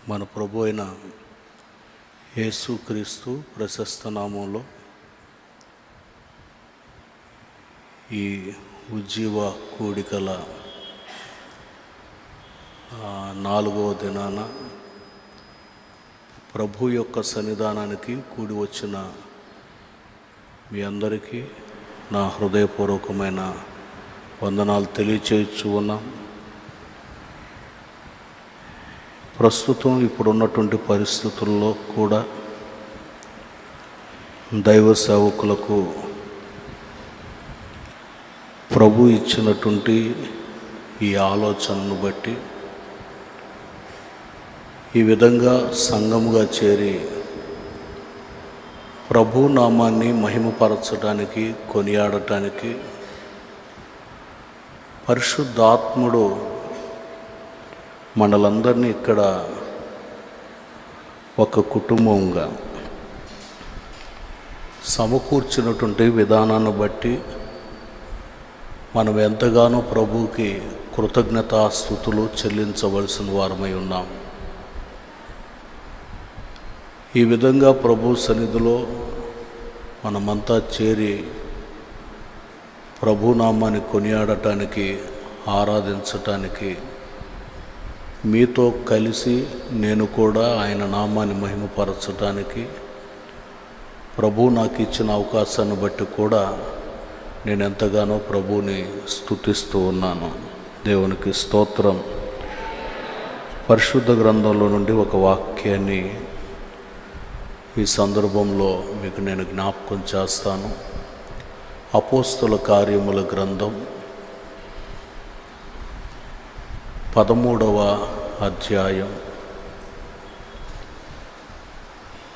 మన ప్రభు అయిన యేసుక్రీస్తు ప్రశస్త నామంలో ఈ ఉజ్జీవ కూడికల 4వ దినాన ప్రభు యొక్క సన్నిధానానికి కూడి వచ్చిన మీ అందరికీ నా హృదయపూర్వకమైన వందనాలు తెలియచేయచ్చు ఉన్నాం. ప్రస్తుతం ఇప్పుడున్నటువంటి పరిస్థితుల్లో కూడా దైవ సేవకులకు ప్రభు ఇచ్చినటువంటి ఈ ఆలోచనను బట్టి ఈ విధంగా సంఘముగా చేరి ప్రభు నామాన్ని మహిమపరచడానికి, కొనియాడటానికి పరిశుద్ధాత్ముడు మనలందరినీ ఇక్కడ ఒక కుటుంబంగా సమకూర్చినటువంటి విధానాన్ని బట్టి మనం ఎంతగానో ప్రభువుకి కృతజ్ఞతాస్తుతులు చెల్లించవలసిన వారమై ఉన్నాం. ఈ విధంగా ప్రభు సన్నిధిలో మనమంతా చేరి ప్రభునామాన్ని కొనియాడటానికి, ఆరాధించటానికి, మీతో కలిసి నేను కూడా ఆయన నామాన్ని మహిమపరచడానికి ప్రభు నాకు ఇచ్చిన అవకాశాన్ని బట్టి కూడా నేను ఎంతగానో ప్రభువుని స్తుతిస్తూ ఉన్నాను. దేవునికి స్తోత్రం. పరిశుద్ధ గ్రంథంలో నుండి ఒక వాక్యాన్ని ఈ సందర్భంలో మీకు నేను జ్ఞాపకం చేస్తాను. అపోస్తల కార్యముల గ్రంథం 13వ అధ్యాయం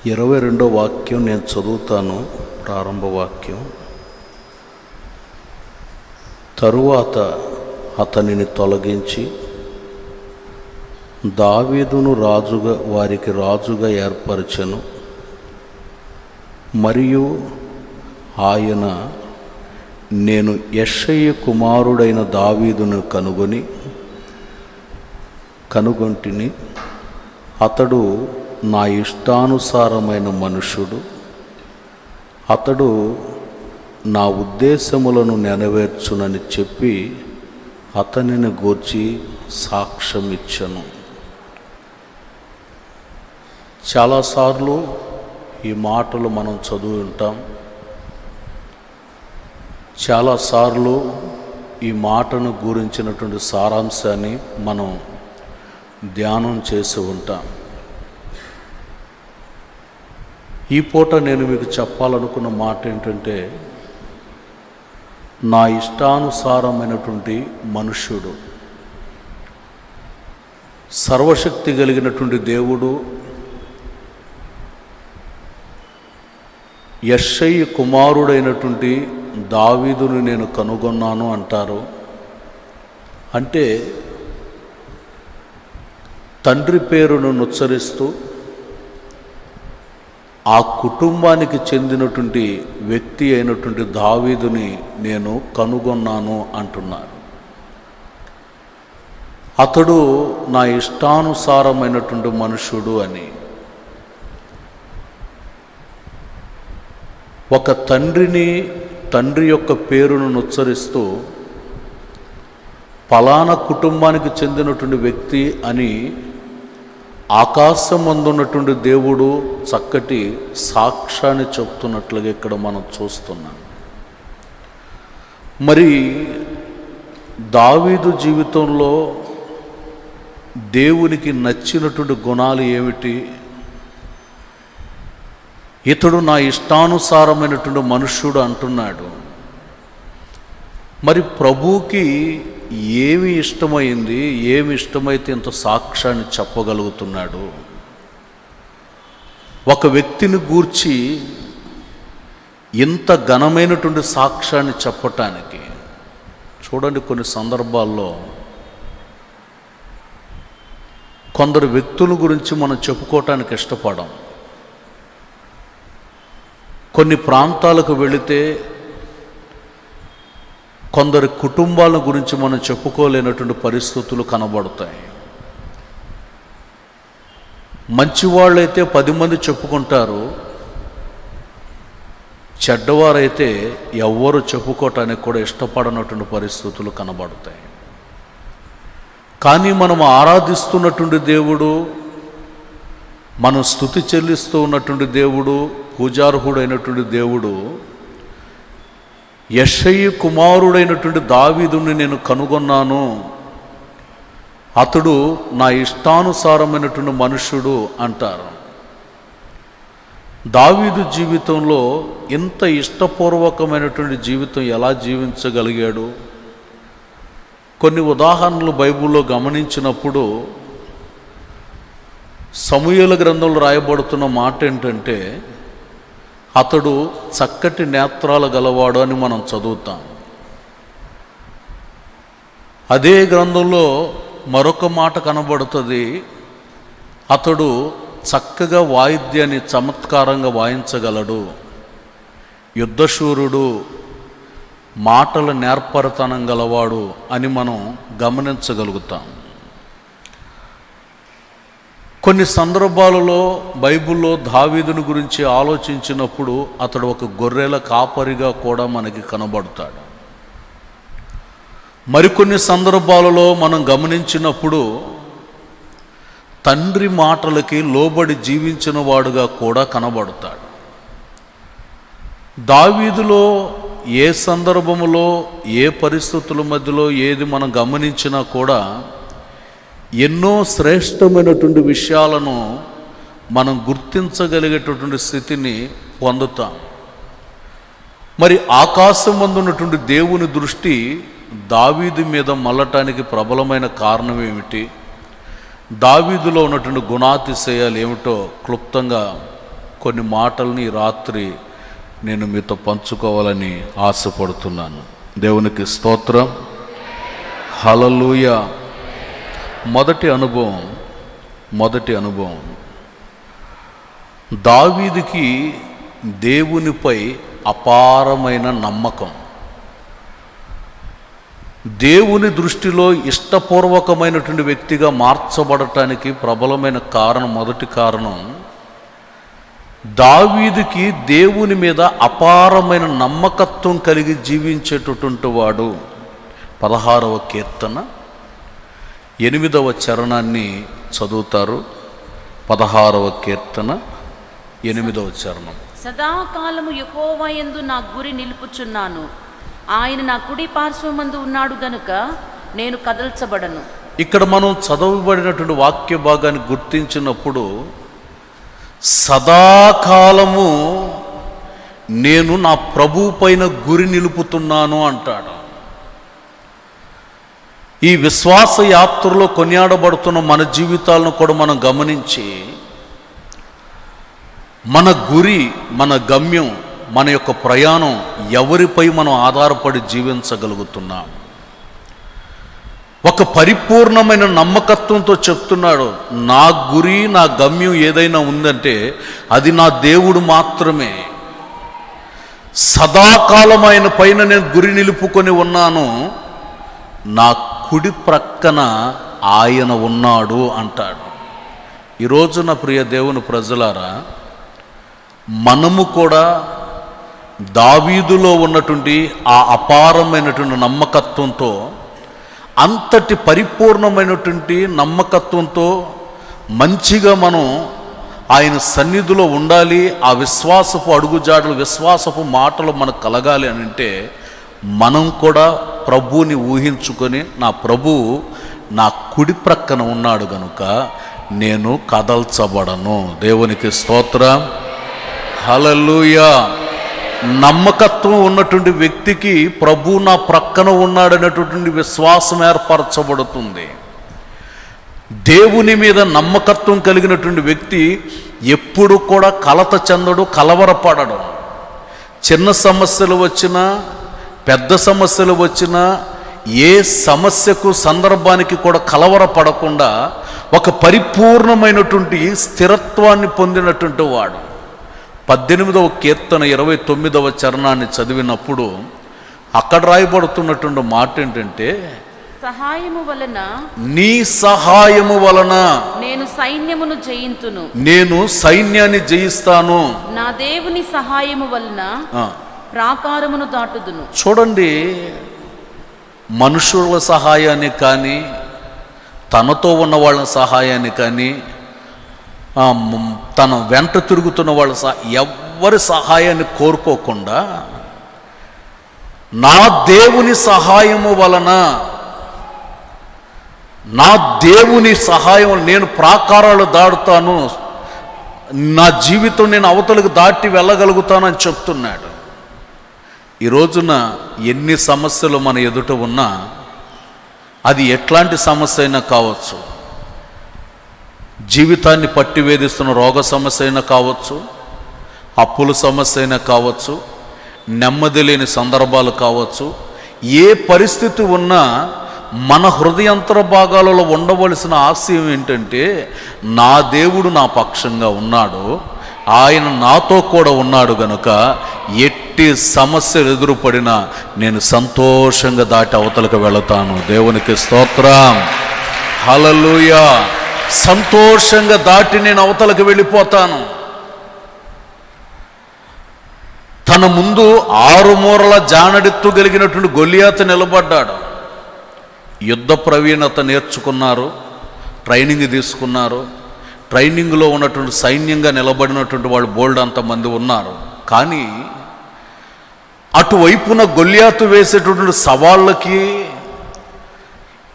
22వ వాక్యం నేను చదువుతాను. ప్రారంభ వాక్యం. తరువాత అతనిని తొలగించి దావీదును వారికి రాజుగా ఏర్పరచెను. మరియు ఆయన, నేను యెషయి కుమారుడైన దావీదును కనుగొంటిని. అతడు నా ఇష్టానుసారమైన మనుష్యుడు. అతడు నా ఉద్దేశములను నెరవేర్చునని చెప్పి అతనిని గూర్చి సాక్ష్యం ఇచ్చెను. చాలాసార్లు ఈ మాటలు మనం చదివి ఉంటాం. చాలాసార్లు ఈ మాటను గురించినటువంటి సారాంశాన్ని మనం ధ్యానం చేసి ఉంటాం. ఈ పూట నేను మీకు చెప్పాలనుకున్న మాట ఏంటంటే, నా ఇష్టానుసారమైనటువంటి మనుష్యుడు. సర్వశక్తి కలిగినటువంటి దేవుడు యెషయి కుమారుడైనటువంటి దావీదును నేను కనుగొన్నాను అంటారు. అంటే తండ్రి పేరును ఉచ్చరిస్తూ ఆ కుటుంబానికి చెందినటువంటి వ్యక్తి అయినటువంటి దావీదుని నేను కనుగొన్నాను అంటున్నారు. అతడు నా ఇష్టానుసారమైనటువంటి మనుష్యుడు అని. ఒక తండ్రి యొక్క పేరును ఉచ్చరిస్తూ పలానా కుటుంబానికి చెందినటువంటి వ్యక్తి అని ఆకాశమందున్నటువంటి దేవుడు చక్కటి సాక్ష్యాన్ని చెప్తున్నట్లుగా ఇక్కడ మనం చూస్తున్నాం. మరి దావీదు జీవితంలో దేవునికి నచ్చినటువంటి గుణాలు ఏమిటి? ఇతడు నా ఇష్టానుసారమైనటువంటి మనుష్యుడు అంటున్నాడు. మరి ప్రభువుకి ఏమి ఇష్టమైంది? ఏమి ఇష్టమైతే ఇంత సాక్ష్యాన్ని చెప్పగలుగుతున్నాడు? ఒక వ్యక్తిని గూర్చి ఇంత ఘనమైనటువంటి సాక్ష్యాన్ని చెప్పటానికి చూడండి, కొన్ని సందర్భాల్లో కొందరు వ్యక్తుల గురించి మనం చెప్పుకోవటానికి ఇష్టపడం. కొన్ని ప్రాంతాలకు వెళితే కొందరి కుటుంబాల గురించి మనం చెప్పుకోలేనటువంటి పరిస్థితులు కనబడతాయి. మంచివాళ్ళైతే 10 మంది చెప్పుకుంటారు, చెడ్డవారైతే ఎవ్వరు చెప్పుకోవటానికి కూడా ఇష్టపడనటువంటి పరిస్థితులు కనబడతాయి. కానీ మనం ఆరాధిస్తున్నటువంటి దేవుడు, మనం స్తుతి చెల్లిస్తూ ఉన్నటువంటి దేవుడు, పూజార్హుడైనటువంటి దేవుడు, యెషయి కుమారుడైనటువంటి దావీదుని నేను కనుగొన్నాను, అతడు నా ఇష్టానుసారమైనటువంటి మనుష్యుడు అంటారు. దావీదు జీవితంలో ఇంత ఇష్టపూర్వకమైనటువంటి జీవితం ఎలా జీవించగలిగాడు? కొన్ని ఉదాహరణలు బైబిల్లో గమనించినప్పుడు సమూయేలు గ్రంథంలో రాయబడుతున్న మాట ఏంటంటే, అతడు చక్కటి నేత్రాలు గలవాడు అని మనం చదువుతాం. అదే గ్రంథంలో మరొక మాట కనబడుతుంది, అతడు చక్కగా వాయిద్యాన్ని చమత్కారంగా వాయించగలడు, యుద్ధశూరుడు, మాటల నేర్పరితనం గలవాడు అని మనం గమనించగలుగుతాం. కొన్ని సందర్భాలలో బైబిల్లో దావీదుని గురించి ఆలోచించినప్పుడు అతడు ఒక గొర్రెల కాపరిగా కూడా మనకి కనబడతాడు. మరికొన్ని సందర్భాలలో మనం గమనించినప్పుడు తండ్రి మాటలకి లోబడి జీవించిన వాడుగా కూడా కనబడతాడు. దావీదులో ఏ సందర్భములో, ఏ పరిస్థితుల మధ్యలో ఏది మనం గమనించినా కూడా ఎన్నో శ్రేష్టమైనటువంటి విషయాలను మనం గుర్తించగలిగేటటువంటి స్థితిని పొందుతాం. మరి ఆకాశం ముందు ఉన్నటువంటి దేవుని దృష్టి దావీదు మీద మళ్ళటానికి ప్రబలమైన కారణం ఏమిటి? దావీదులో ఉన్నటువంటి గుణాతిశయాలు ఏమిటో క్లుప్తంగా కొన్ని మాటల్ని రాత్రి నేను మీతో పంచుకోవాలని ఆశపడుతున్నాను. దేవునికి స్తోత్రం, హల్లెలూయా. మొదటి అనుభవం దావీదుకి దేవునిపై అపారమైన నమ్మకం. దేవుని దృష్టిలో ఇష్టపూర్వకమైనటువంటి వ్యక్తిగా మార్చబడటానికి ప్రబలమైన కారణం, మొదటి కారణం, దావీదుకి దేవుని మీద అపారమైన నమ్మకత్వం కలిగి జీవించేటటువంటి వాడు. 16వ కీర్తన 8వ చరణాన్ని చదువుతారు. 16వ కీర్తన 8వ చరణం. సదాకాలము యెహోవా యందు నా గురి నిలుపుచున్నాను, ఆయన నా కుడి పార్శ్వమందు ఉన్నాడు గనుక నేను కదల్చబడను. ఇక్కడ మనం చదవబడినటువంటి వాక్య భాగాన్ని గుర్తించినప్పుడు సదాకాలము నేను నా ప్రభువు పైన గురి నిలుపుతున్నాను అంటాడు. ఈ విశ్వాస యాత్రలో కొనియాడబడుతున్న మన జీవితాలను కూడా మనం గమనించి మన గురి, మన గమ్యం, మన యొక్క ప్రయాణం ఎవరిపై మనం ఆధారపడి జీవించగలుగుతున్నాం? ఒక పరిపూర్ణమైన నమ్మకత్వంతో చెప్తున్నాడు, నా గురి, నా గమ్యం ఏదైనా ఉందంటే అది నా దేవుడు మాత్రమే. సదాకాలం ఆయన పైన నేను గురి నిలుపుకొని ఉన్నాను, నా కుడి ప్రక్కన ఆయన ఉన్నాడు అంటాడు. ఈరోజు నా ప్రియ దేవుని ప్రజలారా, మనము కూడా దావీదులో ఉన్నటువంటి ఆ అపారమైనటువంటి నమ్మకత్వంతో, అంతటి పరిపూర్ణమైనటువంటి నమ్మకత్వంతో మంచిగా మనం ఆయన సన్నిధిలో ఉండాలి. ఆ విశ్వాసపు అడుగుజాడలు, విశ్వాసపు మాటలు మనకు కలగాలి అని అంటే మనం కూడా ప్రభువుని ఊహించుకొని, నా ప్రభువు నా కుడి ప్రక్కన ఉన్నాడు గనుక నేను కదల్చబడను. దేవునికి స్తోత్రం, హల్లెలూయా. నమ్మకత్వం ఉన్నటువంటి వ్యక్తికి ప్రభు నా ప్రక్కన ఉన్నాడనేటటువంటి విశ్వాసం ఏర్పరచబడుతుంది. దేవుని మీద నమ్మకత్వం కలిగినటువంటి వ్యక్తి ఎప్పుడు కూడా కలత చెందడు, కలవరపడడు. చిన్న సమస్యలు వచ్చినా, పెద్ద సమస్యలు వచ్చినా, ఏ సమస్యకు, సందర్భానికి కూడా కలవరపడకుండా ఒక పరిపూర్ణమైనటువంటి స్థిరత్వాన్ని పొందినటువంటి వాడు. 18వ కీర్తన 29వ చరణాన్ని చదివినప్పుడు అక్కడ రాయబడుతున్నటువంటి మాట ఏంటంటే, సహాయము వలన నీ సహాయము వలన నేను సైన్యమును జయింతును. నేను సైన్యాన్ని జయిస్తాను. నా దేవుని సహాయము వలన ప్రాకారమును దాటుదును. చూడండి, మనుషుల సహాయాన్ని కానీ తనతో ఉన్న వాళ్ళ సహాయాన్ని కానీ తన వెంట తిరుగుతున్న వాళ్ళ ఎవ్వరి సహాయాన్ని కోరుకోకుండా నా దేవుని సహాయము వలన, నా దేవుని సహాయం నేను ప్రాకారాలు దాటుతాను, నా జీవితం నేను అవతలకు దాటి వెళ్ళగలుగుతాను అని చెప్తున్నాడు. ఈ రోజున ఎన్ని సమస్యలు మన ఎదుట ఉన్నా, అది ఎట్లాంటి సమస్య అయినా కావచ్చు, జీవితాన్ని పట్టి వేధిస్తున్న రోగ సమస్య అయినా కావచ్చు, అప్పుల సమస్య అయినా కావచ్చు, నెమ్మది లేని సందర్భాలు కావచ్చు, ఏ పరిస్థితి ఉన్నా మన హృదయంతర భాగాలలో ఉండవలసిన ఆశయం ఏంటంటే, నా దేవుడు నా పక్షంగా ఉన్నాడు, ఆయన నాతో కూడా ఉన్నాడు గనుక ఎట్టి సమస్యలు ఎదురుపడినా నేను సంతోషంగా దాటి అవతలకు వెళతాను. దేవునికి స్తోత్రం, హల్లెలూయా. సంతోషంగా దాటి నేను అవతలకు వెళ్ళిపోతాను. తన ముందు 6 మూరల జానడెత్తు కలిగినటువంటి గొలియాతు నిలబడ్డాడు. యుద్ధ ప్రవీణత నేర్చుకున్నారు, ట్రైనింగ్ తీసుకున్నారు. ట్రైనింగ్లో ఉన్నటువంటి సైన్యంగా నిలబడినటువంటి వాళ్ళు బోల్డ్ అంతమంది ఉన్నారు. కానీ అటువైపున గొలియాతు వేసేటటువంటి సవాళ్ళకి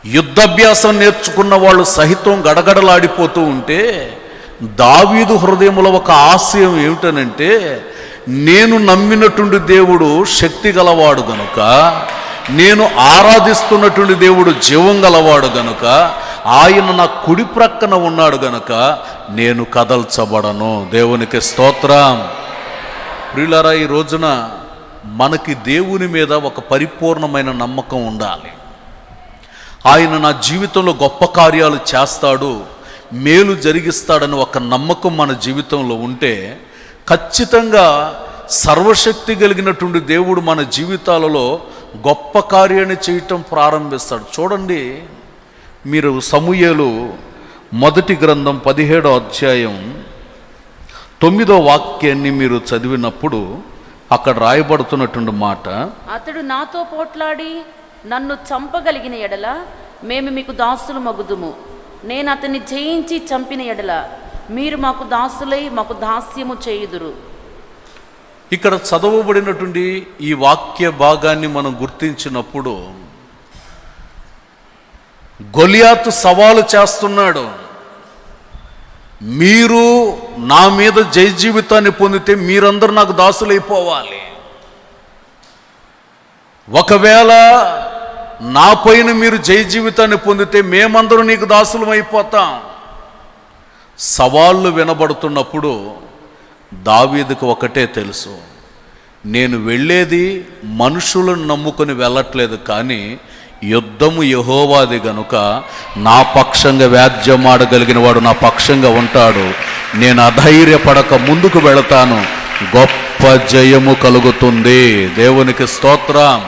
యుద్ధాభ్యాసం నేర్చుకున్న వాళ్ళు సహితం గడగడలాడిపోతూ ఉంటే, దావీదు హృదయంలో ఒక ఆశయం ఏమిటనంటే, నేను నమ్మినటువంటి దేవుడు శక్తి గలవాడు గనుక, నేను ఆరాధిస్తున్నటువంటి దేవుడు జీవం గలవాడు గనుక, ఆయన నా కుడి ప్రక్కన ఉన్నాడు గనుక నేను కదల్చబడను. దేవునికి స్తోత్రం. ప్రియులారా, ఈ రోజున మనకి దేవుని మీద ఒక పరిపూర్ణమైన నమ్మకం ఉండాలి. ఆయన నా జీవితంలో గొప్ప కార్యాలు చేస్తాడు, మేలు జరిగిస్తాడని ఒక నమ్మకం మన జీవితంలో ఉంటే, ఖచ్చితంగా సర్వశక్తి కలిగినటువంటి దేవుడు మన జీవితాలలో గొప్ప కార్యాన్ని చేయటం ప్రారంభిస్తాడు. చూడండి, మీరు సమూయేలు మొదటి గ్రంథం 17వ అధ్యాయం 9వ వాక్యాన్ని మీరు చదివినప్పుడు అక్కడ రాయబడుతున్నటువంటి మాట, అతడు నాతో పోట్లాడి నన్ను చంపగలిగిన ఎడల మేము మీకు దాసులు మగుదుము. నేను అతన్ని జయించి చంపిన ఎడల మీరు మాకు దాసులై మాకు దాస్యము చేయుదురు. ఇక్కడ చదవబడినటువంటి ఈ వాక్య భాగాన్ని మనం గుర్తించినప్పుడు, గొలియాతు సవాలు చేస్తున్నాడు, మీరు నా మీద జయ జీవితాన్ని పొందితే మీరందరూ నాకు దాసులైపోవాలి. ఒకవేళ నా పైన మీరు జయ జీవితాన్ని పొందితే మేమందరూ నీకు దాసులం అయిపోతాం. సవాళ్ళు వినబడుతున్నప్పుడు దావీదుకు ఒకటే తెలుసు, నేను వెళ్ళేది మనుషులను నమ్ముకొని వెళ్ళట్లేదు, కానీ యుద్ధము యెహోవాది గనుక నా పక్షంగా వ్యాజ్యమాడగలిగిన వాడు నా పక్షంగా ఉంటాడు. నేను అధైర్యపడక ముందుకు వెళతాను, గొప్ప జయము కలుగుతుంది. దేవునికి స్తోత్రం,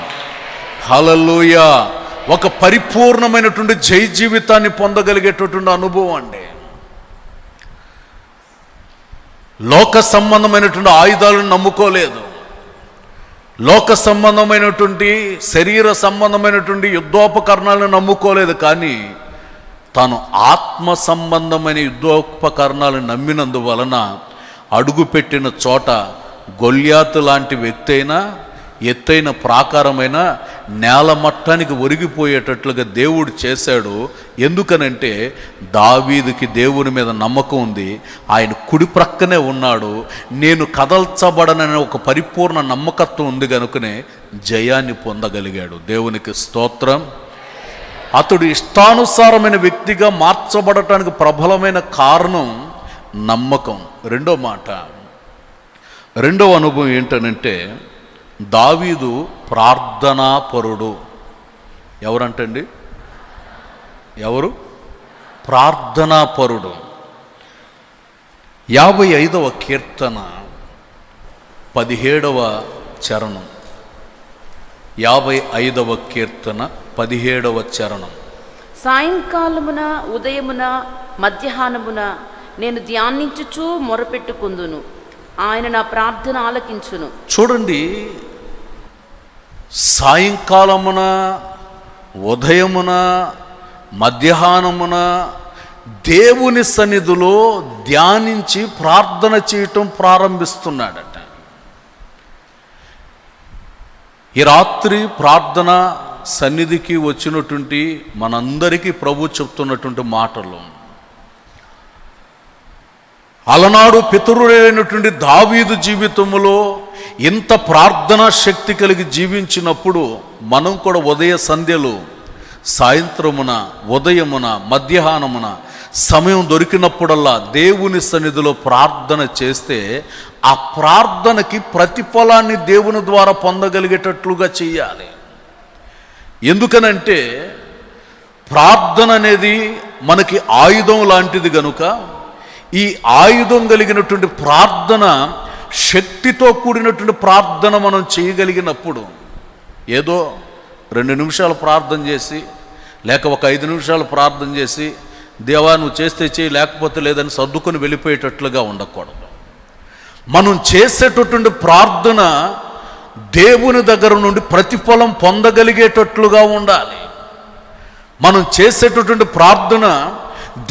హల్లెలూయా. ఒక పరిపూర్ణమైనటువంటి జయ జీవితాన్ని పొందగలిగేటటువంటి అనుభవం అండి. లోక సంబంధమైనటువంటి ఆయుధాలను నమ్ముకోలేదు, లోక సంబంధమైనటువంటి శరీర సంబంధమైనటువంటి యుద్ధోపకరణాలను నమ్ముకోలేదు, కానీ తాను ఆత్మ సంబంధమైన యుద్ధోపకరణాలను నమ్మినందువలన అడుగుపెట్టిన చోట గొల్యాతు లాంటి వ్యక్తి అయినా, ఎత్తైన ప్రాకారమైన నేల మట్టానికి ఒరిగిపోయేటట్లుగా దేవుడు చేశాడు. ఎందుకనంటే దావీదుకి దేవుని మీద నమ్మకం ఉంది, ఆయన కుడి ప్రక్కనే ఉన్నాడు, నేను కదల్చబడననే ఒక పరిపూర్ణ నమ్మకత్వం ఉంది కనుకనే జయాన్ని పొందగలిగాడు. దేవునికి స్తోత్రం. అతడు ఇష్టానుసారమైన వ్యక్తిగా మార్చబడటానికి ప్రబలమైన కారణం నమ్మకం. రెండవ అనుభవం ఏంటనంటే, దావీదు ప్రార్థనాపరుడు. ఎవరంటండి? ఎవరు? ప్రార్థనాపరుడు. 55వ కీర్తన 17వ చరణం. 55వ కీర్తన 17వ చరణం. సాయంకాలమున ఉదయమున మధ్యాహ్నమున నేను ధ్యానించుచు మొరపెట్టుకుందును, ఆయన నా ప్రార్థన ఆలకించును. చూడండి, సాయంకాలమున ఉదయమున మధ్యాహ్నమున దేవుని సన్నిధిలో ధ్యానించి ప్రార్థన చేయటం ప్రారంభిస్తున్నాడట. ఈ రాత్రి ప్రార్థన సన్నిధికి వచ్చినటువంటి మనందరికీ ప్రభు చెప్తున్నటువంటి మాటలు, అలనాడు పితరుడైనటువంటి దావీదు జీవితంలో ఇంత ప్రార్థనా శక్తి కలిగి జీవించినప్పుడు మనం కూడా ఉదయ సంధ్యలు, సాయంత్రమున, ఉదయమున, మధ్యాహ్నమున సమయం దొరికినప్పుడల్లా దేవుని సన్నిధిలో ప్రార్థన చేస్తే ఆ ప్రార్థనకి ప్రతిఫలాన్ని దేవుని ద్వారా పొందగలిగేటట్లుగా చేయాలి. ఎందుకనంటే ప్రార్థన అనేది మనకి ఆయుధం లాంటిది గనుక ఈ ఆయుధం కలిగినటువంటి ప్రార్థన, శక్తితో కూడినటువంటి ప్రార్థన మనం చేయగలిగినప్పుడు, ఏదో 2 నిమిషాలు ప్రార్థన చేసి లేక ఒక 5 నిమిషాలు ప్రార్థన చేసి దేవా నువ్వు చేస్తే చేయి లేకపోతే లేదని సర్దుకొని వెళ్ళిపోయేటట్లుగా ఉండకూడదు. మనం చేసేటటువంటి ప్రార్థన దేవుని దగ్గర నుండి ప్రతిఫలం పొందగలిగేటట్లుగా ఉండాలి. మనం చేసేటటువంటి ప్రార్థన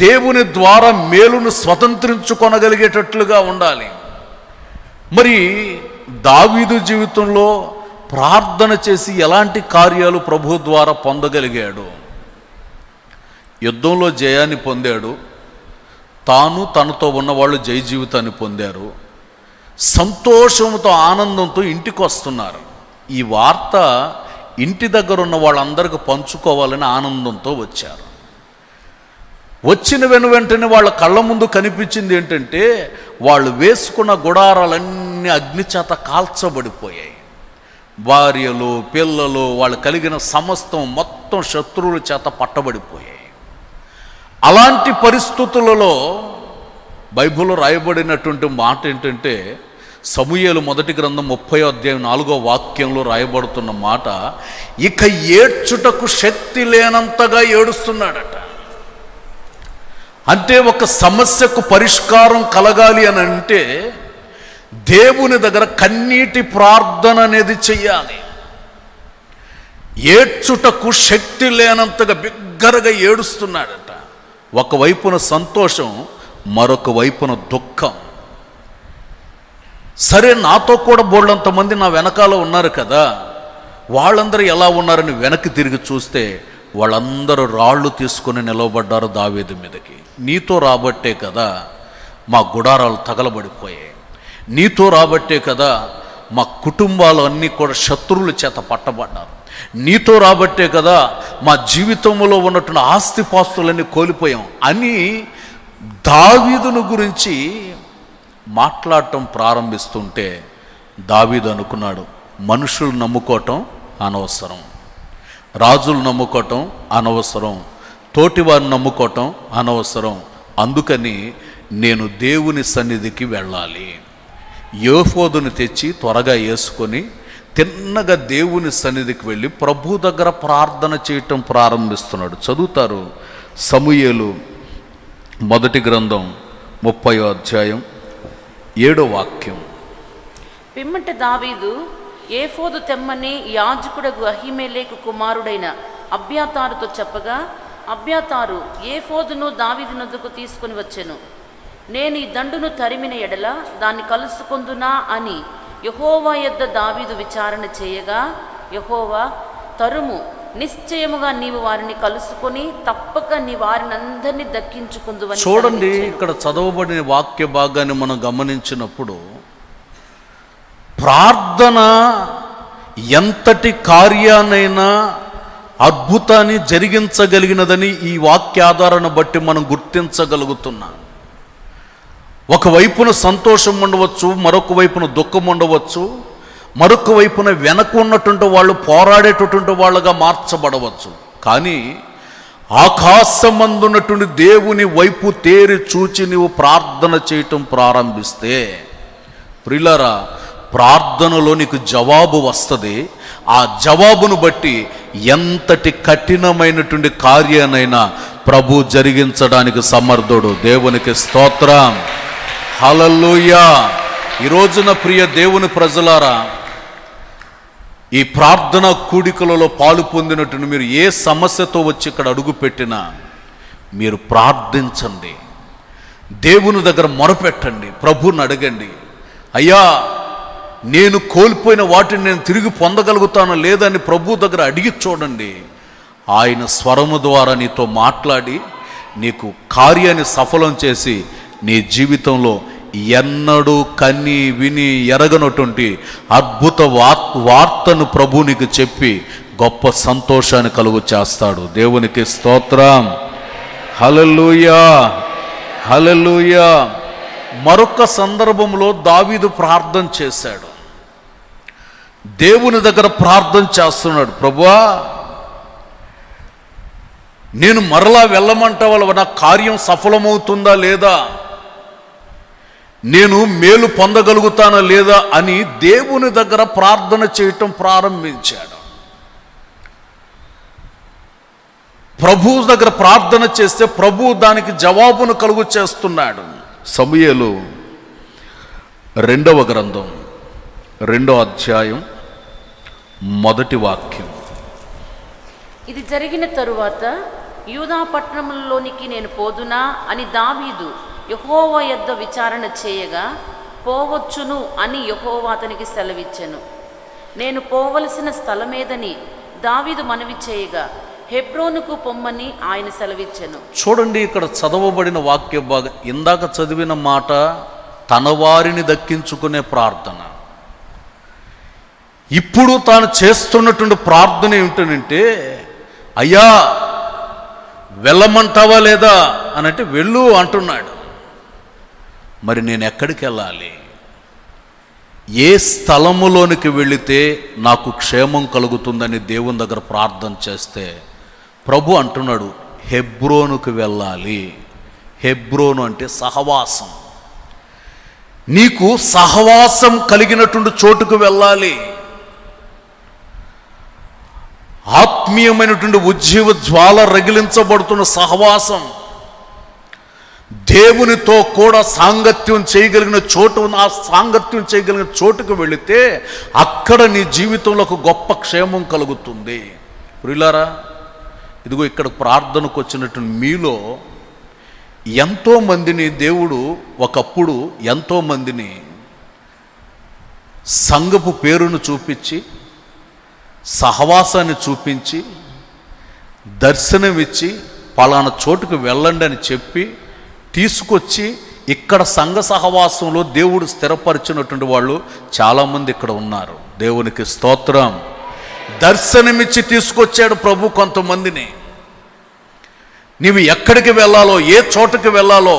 దేవుని ద్వారా మేలును స్వతంత్రించుకొనగలిగేటట్లుగా ఉండాలి. మరి దావీదు జీవితంలో ప్రార్థన చేసి ఎలాంటి కార్యాలు ప్రభు ద్వారా పొందగలిగాడు? యుద్ధంలో జయాన్ని పొందాడు, తాను తనతో ఉన్నవాళ్ళు జయ జీవితాన్ని పొందారు, సంతోషంతో ఆనందంతో ఇంటికి వస్తున్నారు. ఈ వార్త ఇంటి దగ్గర ఉన్న వాళ్ళందరికీ పంచుకోవాలని ఆనందంతో వచ్చారు. వచ్చిన వెంటనే వాళ్ళ కళ్ళ ముందు కనిపించింది ఏంటంటే వాళ్ళు వేసుకున్న గుడారాలన్నీ అగ్నిచేత కాల్చబడిపోయాయి. భార్యలు, పిల్లలు, వాళ్ళు కలిగిన సమస్తం మొత్తం శత్రువుల చేత పట్టబడిపోయాయి. అలాంటి పరిస్థితులలో బైబిల్లో రాయబడినటువంటి మాట ఏంటంటే, సమూయేలు మొదటి గ్రంథం 30వ అధ్యాయం 4వ వాక్యంలో రాయబడుతున్న మాట, ఇక ఏడ్చుటకు శక్తి లేనంతగా ఏడుస్తున్నాడట. అంటే ఒక సమస్యకు పరిష్కారం కలగాలి అని అంటే దేవుని దగ్గర కన్నీటి ప్రార్థన అనేది చెయ్యాలి. ఏడ్చుటకు శక్తి లేనంతగా బిగ్గరగా ఏడుస్తున్నాడట. ఒకవైపున సంతోషం, మరొక వైపున దుఃఖం. సరే, నాతో కూడా బోళ్ళంతమంది నా వెనకాల ఉన్నారు కదా, వాళ్ళందరూ ఎలా ఉన్నారని వెనక్కి తిరిగి చూస్తే వాళ్ళందరూ రాళ్ళు తీసుకొని నిలవబడ్డారు దావీదు మీదకి. నీతో రాబట్టే కదా మా గుడారాలు తగలబడిపోయాయి, నీతో రాబట్టే కదా మా కుటుంబాలు అన్నీ కూడా శత్రువుల చేత పట్టబడ్డారు, నీతో రాబట్టే కదా మా జీవితంలో ఉన్నటువంటి ఆస్తిపాస్తులన్నీ కోల్పోయాం అని దావీదును గురించి మాట్లాడటం ప్రారంభిస్తుంటే దావీదు అనుకున్నాడు, మనుషులు నమ్ముకోవటం అనవసరం, రాజులు నమ్ముకోవటం అనవసరం, తోటివారిని నమ్ముకోవటం అనవసరం, అందుకని నేను దేవుని సన్నిధికి వెళ్ళాలి. యోఫోదుని తెచ్చి త్వరగా వేసుకొని తిన్నగా దేవుని సన్నిధికి వెళ్ళి ప్రభు దగ్గర ప్రార్థన చేయటం ప్రారంభిస్తున్నాడు. చదువుతారు సమూయేలు మొదటి గ్రంథం 30వ అధ్యాయం 7వ వాక్యం. పిమ్మట దావీదు ఏఫోదు తెమ్మని యాజకుడగు అహీమెలెకు కుమారుడైన అబ్యాతారుతో చెప్పగా, అబ్యాతారు ఏఫోదును దావీదు నొద్దకు తీసుకుని వచ్చెను. నేను ఈ దండును తరిమిన ఎడల దాన్ని కలుసుకొందునా అని యెహోవా యొద్ద దావీదు విచారణ చేయగా, యెహోవా, తరుము, నిశ్చయముగా నీవు వారిని కలుసుకొని తప్పక నీ వారినందరినీ దక్కించుకుందువని. చూడండి, ఇక్కడ చదవబడిన వాక్య భాగాన్ని మనం గమనించినప్పుడు ప్రార్థన ఎంతటి కార్యానైనా అద్భుతాన్ని జరిగించగలిగినదని ఈ వాక్యాధారణ బట్టి మనం గుర్తించగలుగుతున్నాం. ఒకవైపున సంతోషం ఉండవచ్చు, మరొక వైపున దుఃఖం ఉండవచ్చు, మరొక వైపున వెనక ఉన్నటువంటి వాళ్ళు పోరాడేటటువంటి వాళ్ళుగా మార్చబడవచ్చు. కానీ ఆకాశమందున్నటువంటి దేవుని వైపు తేరి చూచి నీవు ప్రార్థన చేయటం ప్రారంభిస్తే, ప్రియులారా, ప్రార్థనలో నీకు జవాబు వస్తుంది. ఆ జవాబును బట్టి ఎంతటి కఠినమైనటువంటి కార్యానైనా ప్రభు జరిగించడానికి సమర్థుడు. దేవునికి స్తోత్రం. హల్లెలూయా. ఈ రోజున ప్రియ దేవుని ప్రజలారా, ఈ ప్రార్థన కూడికలలో పాలు పొందినట్టు మీరు ఏ సమస్యతో వచ్చి ఇక్కడ అడుగు పెట్టినా మీరు ప్రార్థించండి, దేవుని దగ్గర మొరపెట్టండి, ప్రభువుని అడగండి. అయ్యా, నేను కోల్పోయిన వాటిని నేను తిరిగి పొందగలుగుతాను లేదని ప్రభు దగ్గర అడిగి చూడండి. ఆయన స్వరము ద్వారా నీతో మాట్లాడి నీకు కార్యాన్ని సఫలం చేసి నీ జీవితంలో ఎన్నడూ కన్ని విని ఎరగనటువంటి అద్భుత వార్తను ప్రభు నీకు చెప్పి గొప్ప సంతోషాన్ని కలుగు చేస్తాడు. దేవునికి స్తోత్రం. హల్లెలూయా, హల్లెలూయా. మరొక సందర్భంలో దావీదు ప్రార్థన చేశాడు. దేవుని దగ్గర ప్రార్థన చేస్తున్నాడు, ప్రభువా నేను మరలా వెళ్ళమంటావా, నా కార్యం సఫలమవుతుందా లేదా, నేను మేలు పొందగలుగుతానా లేదా అని దేవుని దగ్గర ప్రార్థన చేయటం ప్రారంభించాడు. ప్రభువు దగ్గర ప్రార్థన చేస్తే ప్రభు దానికి జవాబును కలుగు చేస్తున్నాడు. సమూయేలు 2వ గ్రంథం 2వ అధ్యాయం 1వ వాక్యం. ఇది జరిగిన తరువాత యూదా పట్టణంలోనికి నేను పోదునా అని దావీదు యెహోవా యొద్ద విచారణ చేయగా, పోవచ్చును అని యెహోవా అతనికి సెలవిచ్చెను. నేను పోవలసిన స్థలమేదని దావీదు మనవి చేయగా, హెబ్రోనుకు పొమ్మని ఆయన సెలవిచ్చెను. చూడండి, ఇక్కడ చదవబడిన వాక్య భాగం, ఇందాక చదివిన మాట తన వారిని దక్కించుకునే ప్రార్థన. ఇప్పుడు తాను చేస్తున్నటువంటి ప్రార్థన ఏమిటంటే, అయ్యా వెళ్ళమంటావా లేదా అని అంటే వెళ్ళు అంటున్నాడు. మరి నేను ఎక్కడికి వెళ్ళాలి, ఏ స్థలములోనికి వెళితే నాకు క్షేమం కలుగుతుందని దేవుని దగ్గర ప్రార్థన చేస్తే ప్రభు అంటున్నాడు, హెబ్రోనుకు వెళ్ళాలి. హెబ్రోను అంటే సహవాసం. నీకు సహవాసం కలిగినటువంటి చోటుకు వెళ్ళాలి. ఆత్మీయమైనటువంటి ఉజ్జీవ జ్వాల రగిలించబడుతున్న సహవాసం, దేవునితో కూడా సాంగత్యం చేయగలిగిన చోటు, ఆ సాంగత్యం చేయగలిగిన చోటుకు వెళితే అక్కడ నీ జీవితంలో ఒక గొప్ప క్షేమం కలుగుతుంది. ప్రియులారా, ఇదిగో ఇక్కడ ప్రార్థనకు వచ్చినటువంటి మీలో ఎంతోమందిని దేవుడు ఒకప్పుడు ఎంతోమందిని సంఘపు పేరును చూపించి, సహవాసాన్ని చూపించి, దర్శనమిచ్చి పలానా చోటుకు వెళ్ళండి అని చెప్పి తీసుకొచ్చి ఇక్కడ సంఘ సహవాసంలో దేవుడు స్థిరపరిచినటువంటి వాళ్ళు చాలామంది ఇక్కడ ఉన్నారు. దేవునికి స్తోత్రం. దర్శనమిచ్చి తీసుకొచ్చాడు ప్రభు కొంతమందిని. నీవు ఎక్కడికి వెళ్ళాలో, ఏ చోటుకి వెళ్ళాలో,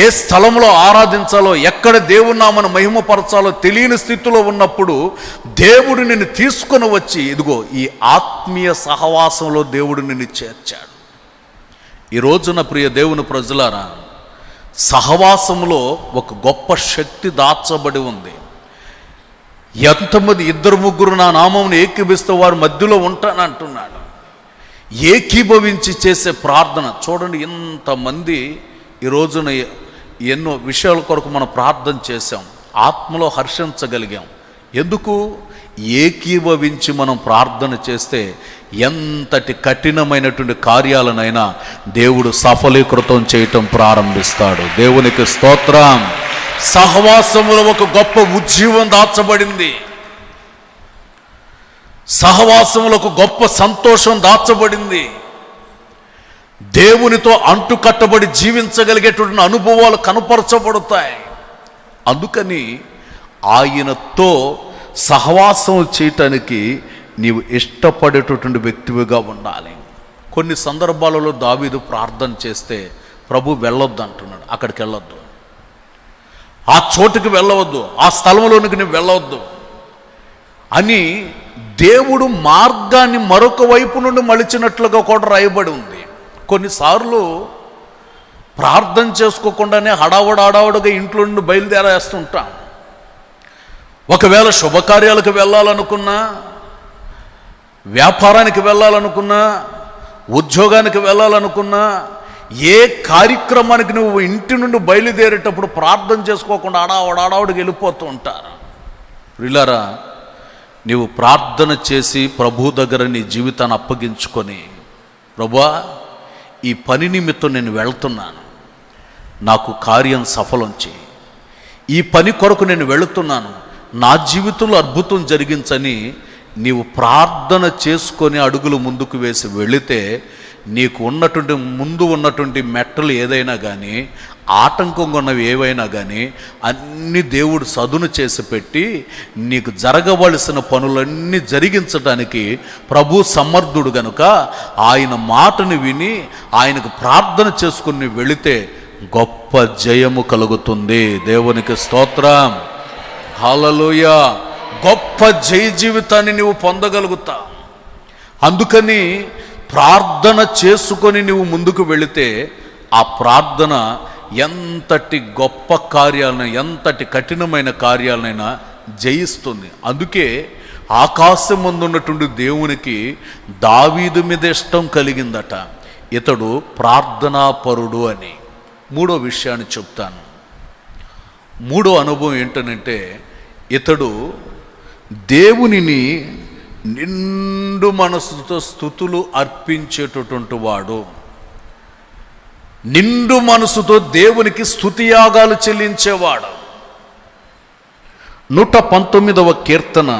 ఏ స్థలంలో ఆరాధించాలో, ఎక్కడ దేవుని నామను మహిమపరచాలో తెలియని స్థితిలో ఉన్నప్పుడు దేవుడు నిన్ను తీసుకొని వచ్చి ఇదిగో ఈ ఆత్మీయ సహవాసంలో దేవుడు నిన్ను చేర్చాడు. ఈ రోజున ప్రియ దేవుని ప్రజలారా, సహవాసంలో ఒక గొప్ప శక్తి దాచబడి ఉంది. ఎంతమంది 2-3 నా నామమును ఏకీభవిస్తే వారి మధ్యలో ఉంటానంటున్నాడు. ఏకీభవించి చేసే ప్రార్థన చూడండి. ఇంతమంది ఈ రోజున ఎన్నో విషయాల కొరకు మనం ప్రార్థన చేశాం, ఆత్మలో హర్షించగలిగాం. ఎందుకు? ఏకీభవించి మనం ప్రార్థన చేస్తే ఎంతటి కఠినమైనటువంటి కార్యాలనైనా దేవుడు సఫలీకృతం చేయటం ప్రారంభిస్తాడు. దేవునికి స్తోత్రం. సహవాసములో ఒక గొప్ప ఉజ్జీవం దాచబడింది. సహవాసములో ఒక గొప్ప సంతోషం దాచబడింది. దేవునితో అంటుకట్టబడి జీవించగలిగేటువంటి అనుభవాలు కనపరచబడతాయి. అందుకని ఆయనతో సహవాసం చేయటానికి నీవు ఇష్టపడేటటువంటి వ్యక్తివిగా ఉండాలి. కొన్ని సందర్భాలలో దావీదు ప్రార్థన చేస్తే ప్రభు వెళ్ళొద్దు అంటున్నాడు. అక్కడికి వెళ్ళొద్దు, ఆ చోటుకి వెళ్ళవద్దు, ఆ స్థలంలోనికి నువ్వు వెళ్ళవద్దు అని దేవుడు మార్గాన్ని మరొక వైపు నుండి మలిచినట్లుగా కూడా రాయబడి ఉంది. కొన్నిసార్లు ప్రార్థన చేసుకోకుండానే హడావుడిగా ఇంట్లో నుండి బయలుదేరేస్తుంటాం. ఒకవేళ శుభకార్యాలకు వెళ్ళాలనుకున్నా, వ్యాపారానికి వెళ్ళాలనుకున్నా, ఉద్యోగానికి వెళ్ళాలనుకున్నా, ఏ కార్యక్రమానికి నువ్వు ఇంటి నుండి బయలుదేరేటప్పుడు ప్రార్థన చేసుకోకుండా ఆడావుడికి వెళ్ళిపోతూ ఉంటారు. ప్రియులారా, నీవు ప్రార్థన చేసి ప్రభు దగ్గర నీ జీవితాన్ని అప్పగించుకొని, ప్రభువా ఈ పని నిమిత్తం నేను వెళ్తున్నాను, నాకు కార్యం సఫలం చేయి, ఈ పని కొరకు నేను వెళుతున్నాను, నా జీవితంలో అద్భుతం జరిగించని నీవు ప్రార్థన చేసుకొని అడుగులు ముందుకు వేసి వెళితే, నీకు ఉన్నటువంటి ముందు ఉన్నటువంటి మెట్టలు ఏదైనా కానీ, ఆటంకంగా ఉన్నవి ఏవైనా కానీ అన్ని దేవుడు సదును చేసి పెట్టి నీకు జరగవలసిన పనులన్నీ జరిగించడానికి ప్రభు సమర్థుడు గనుక ఆయన మాటను విని ఆయనకు ప్రార్థన చేసుకుని వెళితే గొప్ప జయము కలుగుతుంది. దేవునికి స్తోత్రం, హల్లెలూయా. గొప్ప జయ జీవితాన్ని నీవు పొందగలుగుతావు. అందుకని ప్రార్థన చేసుకొని నువ్వు ముందుకు వెళితే ఆ ప్రార్థన ఎంతటి గొప్ప కార్యాలను, ఎంతటి కఠినమైన కార్యాలనైనా జయిస్తుంది. అందుకే ఆకాశం ముందున్నటువంటి దేవునికి దావీదు మీద ఇష్టం కలిగిందట, ఇతడు ప్రార్థనాపరుడు అని. మూడో విషయాన్ని చెప్తాను. మూడో అనుభవం ఏంటనంటే, ఇతడు దేవునిని నిండు మనసుతో స్తుతులు అర్పించేటటువంటి వాడు. నిండు మనసుతో దేవునికి స్తుతియాగాలు చెల్లించేవాడు. 119వ కీర్తన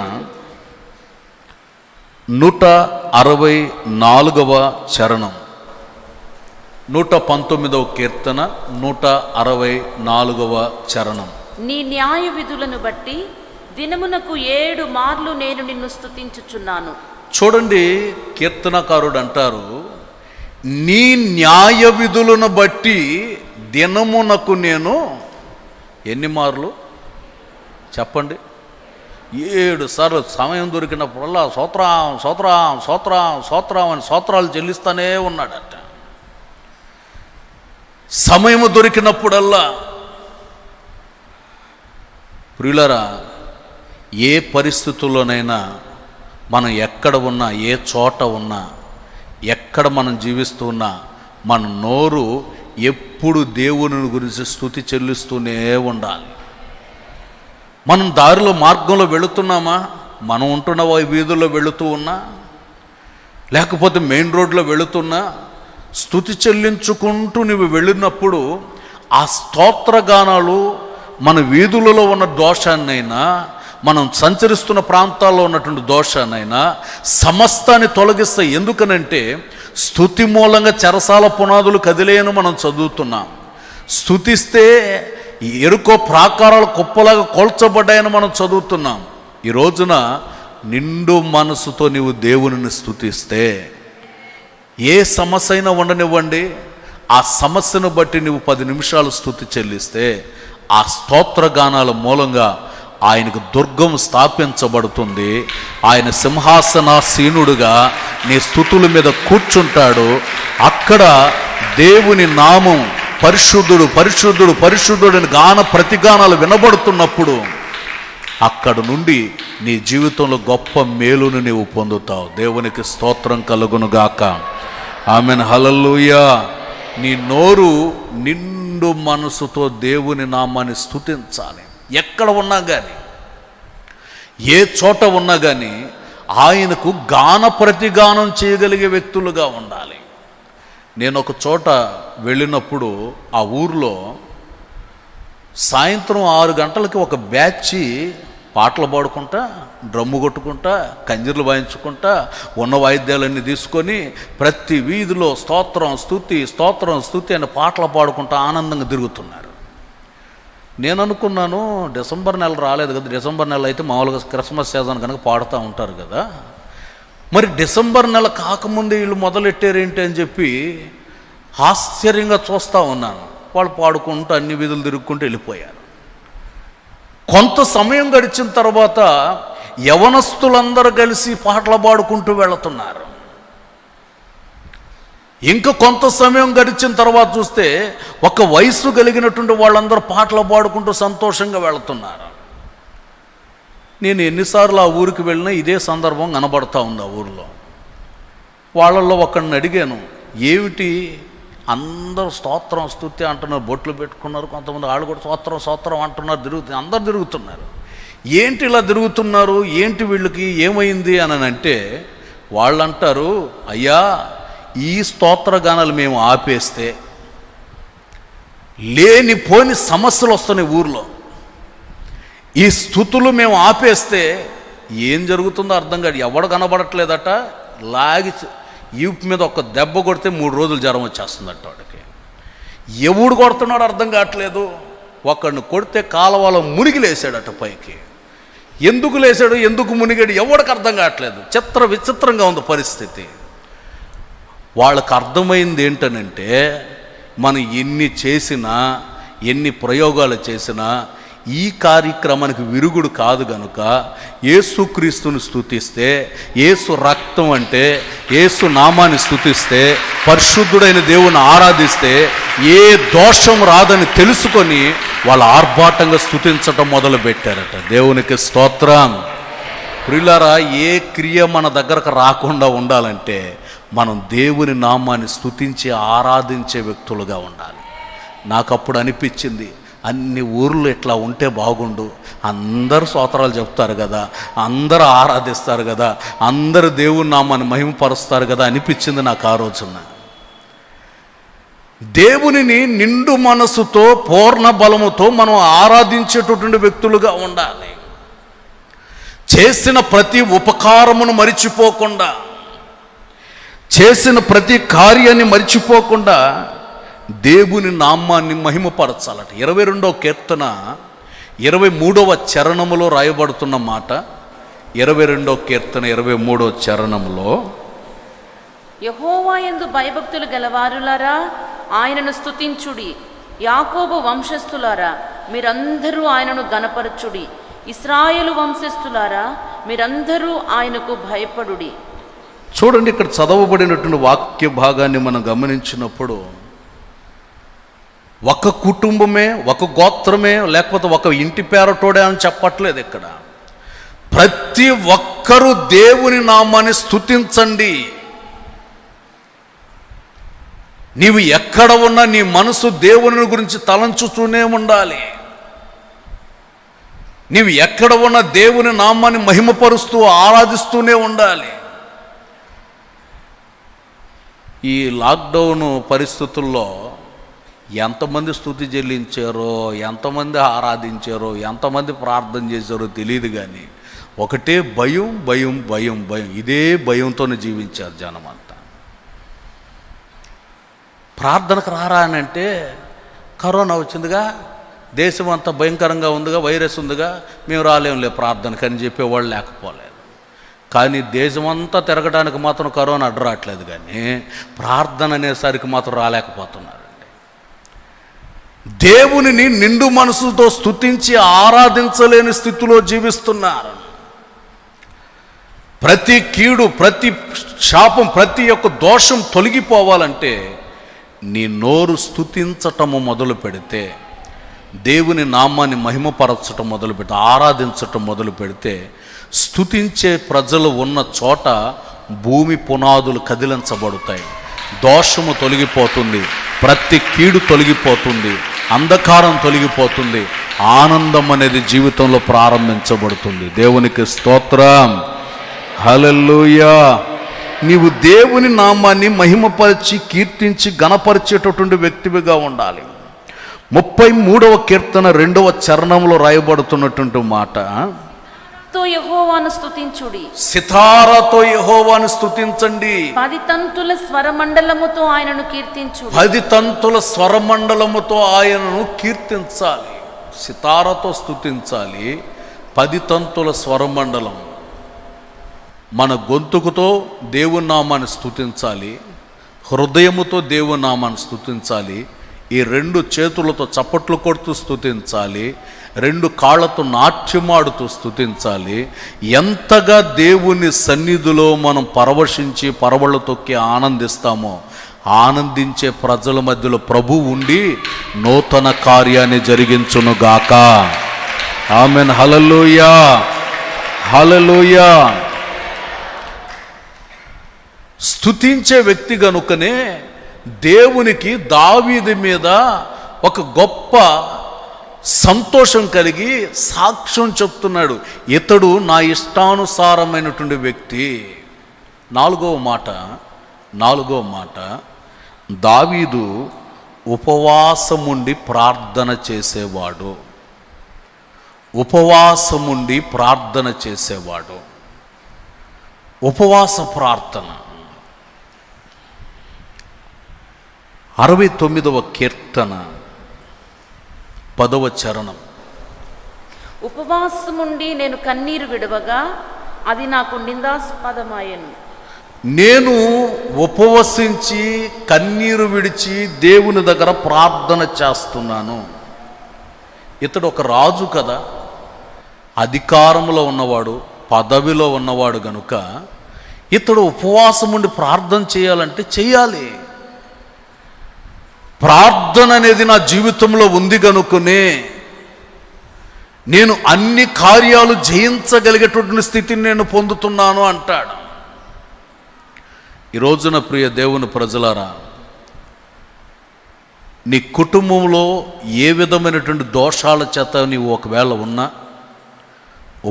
164వ చరణం. 119వ కీర్తన 164వ చరణం. నీ న్యాయ విధులను బట్టి దినమునకు 7 మార్లు నేను నిన్ను స్తుతించుచున్నాను. చూడండి, కీర్తనకారుడు అంటారు, నీ న్యాయ విధులను బట్టి దినమునకు నేను ఎన్ని మార్లు చెప్పండి? 7 సార్లు సమయం దొరికినప్పుడల్లా స్తోత్రం స్తోత్రం స్తోత్రం స్తోత్రం అని స్తోత్రాలు చెల్లిస్తానే ఉన్నాడట. సమయము దొరికినప్పుడల్లా. ప్రియులారా, ఏ పరిస్థితుల్లోనైనా మనం ఎక్కడ ఉన్నా, ఏ చోట ఉన్నా, ఎక్కడ మనం జీవిస్తూ ఉన్నా, మన నోరు ఎప్పుడు దేవుని గురించి స్తుతి చెల్లిస్తూనే ఉండాలి. మనం దారిలో మార్గంలో వెళుతున్నామా, మనం ఉంటున్న వీధుల్లో వెళుతూ ఉన్నా, లేకపోతే మెయిన్ రోడ్లో వెళుతున్నా, స్తుతి చెల్లించుకుంటూ నువ్వు వెళ్ళినప్పుడు ఆ స్తోత్రగానాలు మన వీధులలో ఉన్న దోషాన్నైనా, మనం సంచరిస్తున్న ప్రాంతాల్లో ఉన్నటువంటి దోషాన్నైనా సమస్తాన్ని తొలగిస్తాయి. ఎందుకనంటే స్తుతి మూలంగా చెరసాల పునాదులు కదిలేయని మనం చదువుతున్నాం. స్తుతిస్తే ఎరుకో ప్రాకారాలు కుప్పలాగా కొల్చబడ్డాయని మనం చదువుతున్నాం. ఈ రోజున నిండు మనసుతో నీవు దేవునిని స్తుతిస్తే, ఏ సమస్య అయినా ఉండనివ్వండి, ఆ సమస్యను బట్టి నువ్వు 10 నిమిషాలు స్తుతి చెల్లిస్తే ఆ స్తోత్రగానాల మూలంగా ఆయనకు దుర్గం స్థాపించబడుతుంది. ఆయన సింహాసనాసీనుడుగా నీ స్తుతుల మీద కూర్చుంటాడు. అక్కడ దేవుని నామం పరిశుద్ధుడు పరిశుద్ధుడు పరిశుద్ధుడు అని గాన ప్రతిగానాలు వినబడుతున్నప్పుడు అక్కడ నుండి నీ జీవితంలో గొప్ప మేలును నీవు పొందుతావు. దేవునికి స్తోత్రం కలుగునుగాక. ఆమెన్, హల్లెలూయా. నీ నోరు నిండు మనసుతో దేవుని నామాన్ని స్తుతించాలి. ఎక్కడ ఉన్నా కానీ, ఏ చోట ఉన్నా కానీ ఆయనకు గాన ప్రతిగానం చేయగలిగే వ్యక్తులుగా ఉండాలి. నేను ఒక చోట వెళ్ళినప్పుడు ఆ ఊర్లో సాయంత్రం 6 గంటలకి ఒక బ్యాచ్ పాటలు పాడుకుంటా, డ్రమ్ము కొట్టుకుంటా, కంజర్లు వాయించుకుంటా, ఉన్న వాయిద్యాలన్నీ తీసుకొని ప్రతి వీధిలో స్తోత్రం స్తుతి స్తోత్రం స్తుతి అని పాటలు పాడుకుంటా ఆనందంగా తిరుగుతున్నారు. నేను అనుకున్నాను, డిసెంబర్ నెల రాలేదు కదా, డిసెంబర్ నెల అయితే మామూలుగా క్రిస్మస్ సీజన్ కనుక పాడుతూ ఉంటారు కదా, మరి డిసెంబర్ నెల కాకముందే వీళ్ళు మొదలెట్టారేంటి అని చెప్పి ఆశ్చర్యంగా చూస్తూ ఉన్నాను. వాళ్ళు పాడుకుంటూ అన్ని వీధులు తిరుగుకుంటూ వెళ్ళిపోయారు. కొంత సమయం గడిచిన తర్వాత యవనస్తులందరూ కలిసి పాటలు పాడుకుంటూ వెళుతున్నారు. ఇంకా కొంత సమయం గడిచిన తర్వాత చూస్తే ఒక వయసు కలిగినటువంటి వాళ్ళందరూ పాటలు పాడుకుంటూ సంతోషంగా వెళుతున్నారు. నేను ఎన్నిసార్లు ఆ ఊరికి వెళ్ళినా ఇదే సందర్భం కనబడతా ఉంది. ఆ ఊరిలో వాళ్ళల్లో ఒకడిని అడిగాను, ఏమిటి అందరూ స్తోత్రం స్తుతి అంటున్నారు, బొట్లు పెట్టుకున్నారు, కొంతమంది వాళ్ళు కూడా స్తోత్రం స్తోత్రం అంటున్నారు, అందరు తిరుగుతున్నారు. ఏంటి ఇలా తిరుగుతున్నారు, ఏంటి వీళ్ళకి ఏమైంది అని అంటే వాళ్ళు అంటారు, అయ్యా ఈ స్తోత్ర గానాలు మేము ఆపేస్తే లేనిపోని సమస్యలు వస్తున్నాయి ఊర్లో. ఈ స్తుతులు మేము ఆపేస్తే ఏం జరుగుతుందో అర్థం కాదు. ఎవడు కనబడట్లేదట, లాగి ఈపు మీద ఒక దెబ్బ కొడితే 3 రోజులు జ్వరం వచ్చేస్తుందట వాడికి. ఎవడు కొడుతున్నాడు అర్థం కావట్లేదు. ఒకడిని కొడితే కాలవలో మునిగి లేసాడట పైకి. ఎందుకు లేచాడు, ఎందుకు మునిగాడు ఎవడికి అర్థం కావట్లేదు. విచిత్రంగా ఉంది పరిస్థితి. వాళ్ళకు అర్థమైంది ఏంటనంటే, మనం ఎన్ని చేసినా ఎన్ని ప్రయోగాలు చేసినా ఈ కార్యక్రమానికి విరుగుడు కాదు గనుక యేసుక్రీస్తుని స్తుతిస్తే, యేసు రక్తం అంటే యేసు నామాన్ని స్తుతిస్తే, పరిశుద్ధుడైన దేవుని ఆరాధిస్తే ఏ దోషం రాదని తెలుసుకొని వాళ్ళు ఆర్భాటంగా స్తుతించటం మొదలు పెట్టారట. దేవునికి స్తోత్రం. ప్రియులారా, ఏ క్రియ మన దగ్గరకు రాకుండా ఉండాలంటే మనం దేవుని నామాన్ని స్తుతించి ఆరాధించే వ్యక్తులుగా ఉండాలి. నాకు అప్పుడు అనిపించింది, అన్ని ఊర్లు ఇట్లా ఉంటే బాగుండు, అందరూ స్తోత్రాలు చెప్తారు కదా, అందరూ ఆరాధిస్తారు కదా, అందరూ దేవుని నామాన్ని మహిమపరుస్తారు కదా అనిపించింది నాకు ఆ రోజున. దేవునిని నిండు మనసుతో పూర్ణ బలముతో మనం ఆరాధించేటటువంటి వ్యక్తులుగా ఉండాలి. చేసిన ప్రతి ఉపకారమును మరిచిపోకుండా, చేసిన ప్రతి కార్యాన్ని మరిచిపోకుండా దేవుని నామాన్ని మహిమపరచాలట. 22వ కీర్తన 23వ చరణములో రాయబడుతున్న మాట. 22వ కీర్తన 23వ చరణములో, యెహోవా యందు భయభక్తులు గలవారులారా ఆయనను స్తుతించుడి, యాకోబు వంశస్థులారా మీరందరూ ఆయనను గణపరచుడి, ఇశ్రాయేలు వంశస్థులారా మీరందరూ ఆయనకు భయపడుడి. చూడండి, ఇక్కడ చదవబడినటువంటి వాక్య భాగాన్ని మనం గమనించినప్పుడు ఒక కుటుంబమే, ఒక గోత్రమే, లేకపోతే ఒక ఇంటి పేరటోడే అని చెప్పట్లేదు. ఇక్కడ ప్రతి ఒక్కరూ దేవుని నామాన్ని స్తుతించండి. నీవు ఎక్కడ ఉన్నా నీ మనసు దేవుని గురించి తలంచుతూనే ఉండాలి. నీవు ఎక్కడ ఉన్నా దేవుని నామాన్ని మహిమపరుస్తూ ఆరాధిస్తూనే ఉండాలి. ఈ లాక్డౌన్ పరిస్థితుల్లో ఎంతమంది స్తుతి చెల్లించారో, ఎంతమంది ఆరాధించారో, ఎంతమంది ప్రార్థన చేశారో తెలియదు, కానీ ఒకటే భయం భయం భయం భయం. ఇదే భయంతోనే జీవించారు జనం అంతా. ప్రార్థనకు రారా అని అంటే కరోనా వచ్చిందిగా, దేశం అంతా భయంకరంగా ఉందిగా, వైరస్ ఉందిగా, మేము రాలేంలే ప్రార్థనకు అని చెప్పేవాళ్ళు లేకపోలేదు. కానీ దేశమంతా తిరగడానికి మాత్రం కరోనా అడ్డు రావట్లేదు, కానీ ప్రార్థన అనేసరికి మాత్రం రాలేకపోతున్నారండి. దేవునిని నిండు మనసుతో స్తుతించి ఆరాధించలేని స్థితిలో జీవిస్తున్నారు. ప్రతి కీడు, ప్రతి శాపం, ప్రతి ఒక్క దోషం తొలగిపోవాలంటే నీ నోరు స్తుతించటము మొదలు పెడితే, దేవుని నామాన్ని మహిమపరచటం మొదలు పెడితే, ఆరాధించటం మొదలు పెడితే, స్తుతించే ప్రజలు ఉన్న చోట భూమి పునాదులు కదిలించబడతాయి. దోషము తొలగిపోతుంది, ప్రతి కీడు తొలగిపోతుంది, అంధకారం తొలగిపోతుంది, ఆనందం అనేది జీవితంలో ప్రారంభించబడుతుంది. దేవునికి స్తోత్రం. హల్లెలూయా. నీవు దేవుని నామాన్ని మహిమపరిచి కీర్తించి గణపరిచేటటువంటి వ్యక్తివిగా ఉండాలి. 33వ కీర్తన 2వ చరణంలో రాయబడుతున్నటువంటి మాట, యెహోవాను స్తుతించుడి, సితారాతో యెహోవాను స్తుతించండి, 10 తంతుల స్వరమండలముతో ఆయనను కీర్తించుడి. 10 తంతుల స్వరమండలముతో ఆయనను కీర్తించాలి. సితారాతో స్తుతించాలి, 10 తంతుల స్వరమండలం. మన గొంతుకుతో దేవుని నామాన్ని స్తుతించాలి, హృదయముతో దేవుని నామాన్ని స్తుతించాలి, ఈ 2 చేతులతో చప్పట్లు కొడుతూ స్తుతించాలి, 2 కాళ్ళతో నాట్యమాడుతూ స్తుతించాలి. ఎంతగా దేవుని సన్నిధిలో మనం పరవశించి పరవళ్ళు తొక్కి ఆనందిస్తామో, ఆనందించే ప్రజల మధ్యలో ప్రభు ఉండి నూతన కార్యాన్ని జరిగించునుగాక. ఆమెన్. హల్లెలూయా. హల్లెలూయా. స్తుతించే వ్యక్తి గనుకనే దేవునికి దావీదు మీద ఒక గొప్ప సంతోషం కలిగి సాక్ష్యం చెప్తున్నాడు. ఇతడు నా ఇష్టానుసారమైనటువంటి వ్యక్తి. నాలుగవ మాట దావీదు ఉపవాసముండి ప్రార్థన చేసేవాడు. ఉపవాస ప్రార్థన. 69వ కీర్తన 10వ చరణం. ఉపవాసముండి నేను కన్నీరు విడవగా అది నాకు నిందాస్పదమాయెను. నేను ఉపవసించి కన్నీరు విడిచి దేవుని దగ్గర ప్రార్థన చేస్తున్నాను. ఇతడు ఒక రాజు కదా, అధికారంలో ఉన్నవాడు, పదవిలో ఉన్నవాడు గనుక ఇతడు ఉపవాసం ఉండి ప్రార్థన చేయాలంటే చేయాలి. ప్రార్థన అనేది నా జీవితంలో ఉంది గనుకనే నేను అన్ని కార్యాలు జయించగలిగేటువంటి స్థితిని నేను పొందుతున్నాను అంటాడు. ఈ రోజున ప్రియ దేవుని ప్రజలారా, నీ కుటుంబంలో ఏ విధమైనటువంటి దోషాల చేత నీవు ఒకవేళ ఉన్నా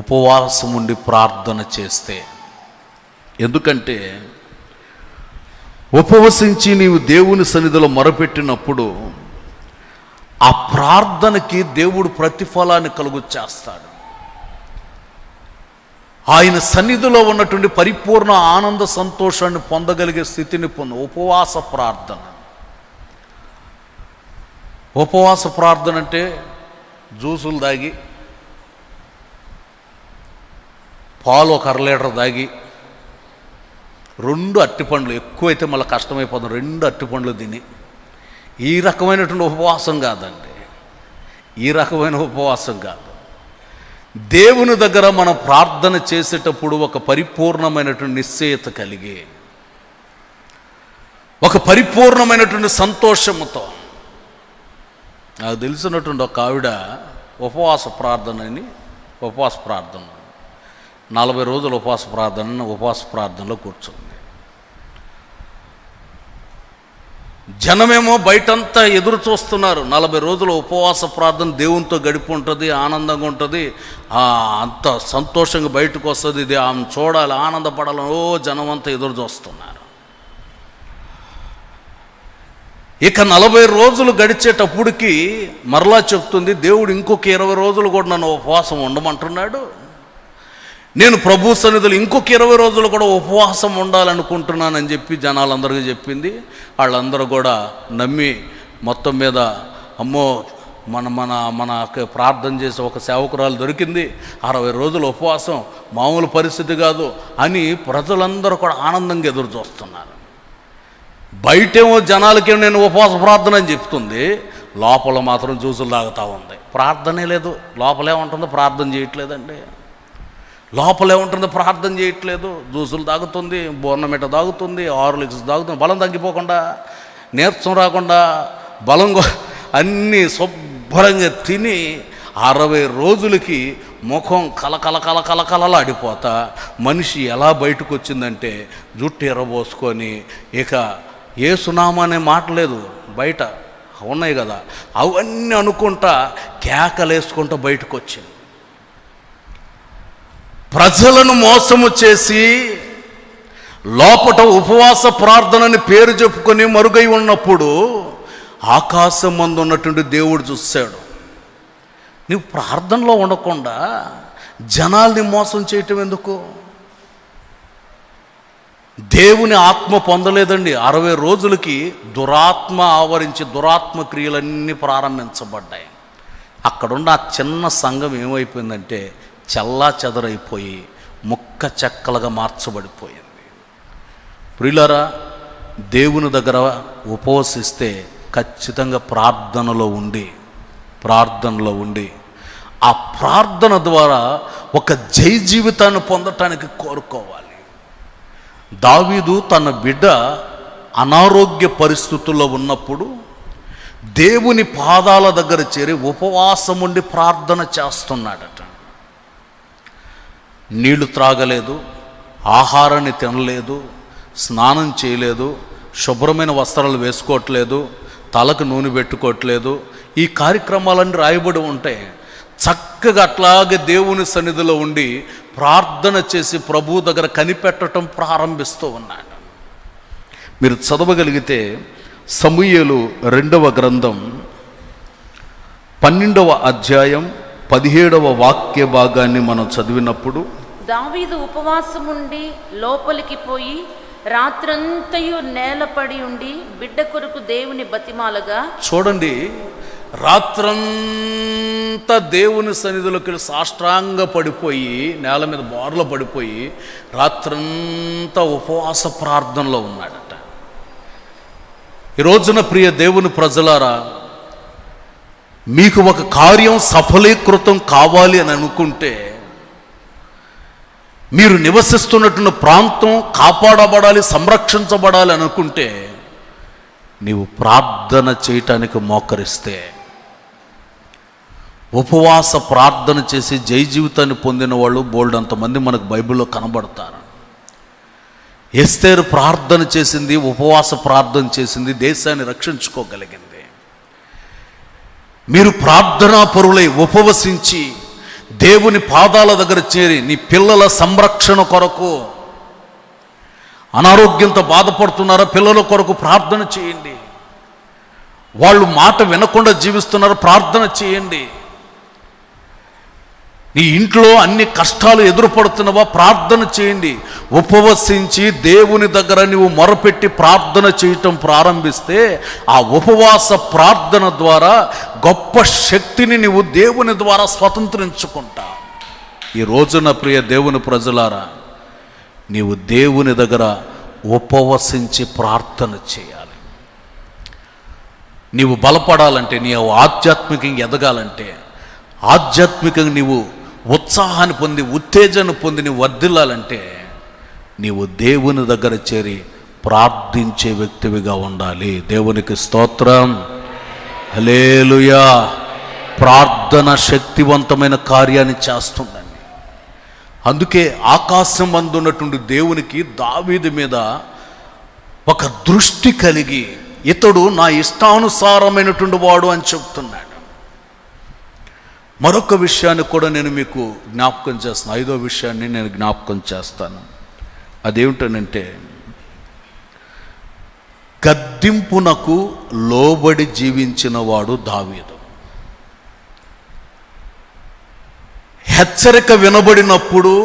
ఉపవాసం ఉండి ప్రార్థన చేస్తే, ఎందుకంటే ఉపవసించి నీవు దేవుని సన్నిధిలో మొరపెట్టినప్పుడు ఆ ప్రార్థనకి దేవుడు ప్రతిఫలాన్ని కలుగు చేస్తాడు. ఆయన సన్నిధిలో ఉన్నటువంటి పరిపూర్ణ ఆనంద సంతోషాన్ని పొందగలిగే స్థితిని ఉపవాస ప్రార్థన అంటే జ్యూసులు తాగి, పాలు 1 అర లీటర్ తాగి, 2 అరటిపండ్లు, ఎక్కువైతే మళ్ళీ కష్టమైపోతుంది, 2 అరటిపండ్లు తిని, ఈ రకమైనటువంటి ఉపవాసం కాదండి. ఈ రకమైన ఉపవాసం కాదు. దేవుని దగ్గర మనం ప్రార్థన చేసేటప్పుడు ఒక పరిపూర్ణమైనటువంటి నిశ్చయత కలిగి, ఒక పరిపూర్ణమైనటువంటి సంతోషముతో. నాకు తెలిసినటువంటి ఒక ఆవిడ ఉపవాస ప్రార్థన 40 రోజులు ఉపవాస ప్రార్థనలో కూర్చుంది. జనమేమో బయటంతా ఎదురు చూస్తున్నారు. 40 రోజుల ఉపవాస ప్రార్థన దేవునితో గడిపి ఉంటుంది, ఆనందంగా ఉంటుంది, అంత సంతోషంగా బయటకు వస్తుంది, ఇది ఆమె చూడాలి, ఆనందపడాలని జనం అంతా ఎదురు చూస్తున్నారు. ఇక 40 రోజులు గడిచేటప్పటికి మరలా చెప్తుంది, దేవుడు ఇంకొక 20 రోజులు కూడా నన్ను ఉపవాసం ఉండమంటున్నాడు. నేను ప్రభు సన్నిధిలో ఇంకొక 20 రోజులు కూడా ఉపవాసం ఉండాలనుకుంటున్నానని చెప్పి జనాలందరికీ చెప్పింది. వాళ్ళందరూ కూడా నమ్మి మొత్తం మీద అమ్మో మన ప్రార్థన చేసి ఒక సేవకురాలు దొరికింది, 60 రోజుల ఉపవాసం మామూలు పరిస్థితి కాదు అని ప్రజలందరూ కూడా ఆనందంగా ఎదురు చూస్తున్నారు. బయటేమో జనాలకేమో నేను ఉపవాస ప్రార్థన అని చెప్తుంది, లోపల మాత్రం జ్యూసులు తాగుతూ ఉంది. ప్రార్థనే లేదు. లోపలే ఉంటుందో ప్రార్థన చేయట్లేదండి. ప్రార్థన చేయట్లేదు. జ్యూసులు తాగుతుంది, బోర్నమిట తాగుతుంది, హార్లిక్స్ తాగుతుంది, బలం తగ్గిపోకుండా, నీరసం రాకుండా, బలం అన్నీ శుభ్రంగా తిని 60 రోజులకి ముఖం కలకలలాడిపోతా మనిషి ఎలా బయటకు వచ్చిందంటే జుట్టు ఎర్రబోసుకొని, ఇక ఏ సునామా అనే మాట లేదు, బయట ఉన్నాయి కదా అవన్నీ అనుకుంటా కేకలేసుకుంటూ బయటకు వచ్చింది. ప్రజలను మోసము చేసి లోపట ఉపవాస ప్రార్థనని పేరు చెప్పుకొని మరుగై ఉన్నప్పుడు ఆకాశం మందు ఉన్నటువంటి దేవుడు చూశాడు. నువ్వు ప్రార్థనలో ఉండకుండా జనాల్ని మోసం చేయటం ఎందుకు? దేవుని ఆత్మ పొందలేదండి. 60 రోజులకి దురాత్మ ఆవరించి దురాత్మ క్రియలన్నీ ప్రారంభించబడ్డాయి. అక్కడున్న ఆ చిన్న సంఘం ఏమైపోయిందంటే చల్లా చెదరైపోయి ముక్క చెక్కలుగా మార్చబడిపోయింది. ప్రియులారా, దేవుని దగ్గర ఉపవసిస్తే ఖచ్చితంగా ప్రార్థనలో ఉండి ఆ ప్రార్థన ద్వారా ఒక జయ జీవితాన్ని పొందటానికి కోరుకోవాలి. దావీదు తన బిడ్డ అనారోగ్య పరిస్థితుల్లో ఉన్నప్పుడు దేవుని పాదాల దగ్గర చేరి ఉపవాసం ఉండి ప్రార్థన చేస్తున్నాడట. నీళ్లు త్రాగలేదు, ఆహారాన్ని తినలేదు, స్నానం చేయలేదు, శుభ్రమైన వస్త్రాలు వేసుకోవట్లేదు, తలకు నూనె పెట్టుకోవట్లేదు. ఈ కార్యక్రమాలన్నీ రాయబడి ఉంటాయి. చక్కగా అట్లాగే దేవుని సన్నిధిలో ఉండి ప్రార్థన చేసి ప్రభువు దగ్గర కనిపెట్టడం ప్రారంభిస్తూ ఉన్నాడు. మీరు చదవగలిగితే సమూయేలు 2వ గ్రంథం 12వ అధ్యాయం 17వ వాక్య భాగాన్ని మనం చదివినప్పుడు, దావీదు ఉపవాసముండి లోపలికి పోయి రాత్రంతయు నేలపడి ఉండి బిడ్డ కొరకు దేవుని బతిమాలగా. చూడండి, రాత్రంతా దేవుని సన్నిధిలోకి సాష్టాంగ పడిపోయి నేల మీద బోర్లో పడిపోయి రాత్రంతా ఉపవాస ప్రార్థనలో ఉన్నాడట. ఈ రోజున ప్రియ దేవుని ప్రజలారా, మీకు ఒక కార్యం సఫలీకృతం కావాలి అని అనుకుంటే, మీరు నివసిస్తున్నటువంటి ప్రాంతం కాపాడబడాలి, సంరక్షించబడాలి అనుకుంటే, నీవు ప్రార్థన చేయటానికి మోకరిస్తే, ఉపవాస ప్రార్థన చేసి జై జీవితాన్ని పొందిన వాళ్ళు బోల్డ్ అంతమంది మనకు బైబిల్లో కనబడతారు. ఎస్తేరు ప్రార్థన చేసింది, ఉపవాస ప్రార్థన చేసింది, దేశాన్ని రక్షించుకోగలిగింది. మీరు ప్రార్థనా పరులై ఉపవసించి దేవుని పాదాల దగ్గర చేరి నీ పిల్లల సంరక్షణ కొరకు, అనారోగ్యంతో బాధపడుతున్నారా, పిల్లల కొరకు ప్రార్థన చేయండి. వాళ్ళు మాట వినకుండా జీవిస్తున్నారా, ప్రార్థన చేయండి. నీ ఇంట్లో అన్ని కష్టాలు ఎదురుపడుతున్నవా, ప్రార్థన చేయండి. ఉపవసించి దేవుని దగ్గర నువ్వు మొరపెట్టి ప్రార్థన చేయటం ప్రారంభిస్తే ఆ ఉపవాస ప్రార్థన ద్వారా గొప్ప శక్తిని నువ్వు దేవుని ద్వారా స్వతంత్రించుకుంటావు. ఈ రోజున ప్రియ దేవుని ప్రజలారా, నీవు దేవుని దగ్గర ఉపవసించి ప్రార్థన చేయాలి. నీవు బలపడాలంటే, నీవు ఆధ్యాత్మికంగా ఎదగాలంటే, ఆధ్యాత్మికంగా నీవు ఉత్సాహాన్ని పొంది ఉత్తేజాన్ని పొంది నీవు వర్ధిల్లాలంటే, నీవు దేవుని దగ్గర చేరి ప్రార్థించే వ్యక్తివిగా ఉండాలి. దేవునికి స్తోత్రం, హల్లెలూయా. ప్రార్థన శక్తివంతమైన కార్యాన్ని చేస్తుందండి. అందుకే ఆకాశం అందున్నటువంటి దేవునికి దావీదు మీద ఒక దృష్టి కలిగి, ఇతడు నా ఇష్టానుసారమైనటువంటి వాడు అని చెప్తున్నాడు. మరొక విషయాన్ని కూడా నేను మీకు జ్ఞాపకం చేస్తాను. 5వ విషయాన్ని నేను జ్ఞాపకం చేస్తాను. అదేమిటనంటే, గద్దింపునకు లోబడి జీవించిన వాడు దావీదు. హెచ్చరిక వినబడినప్పుడు,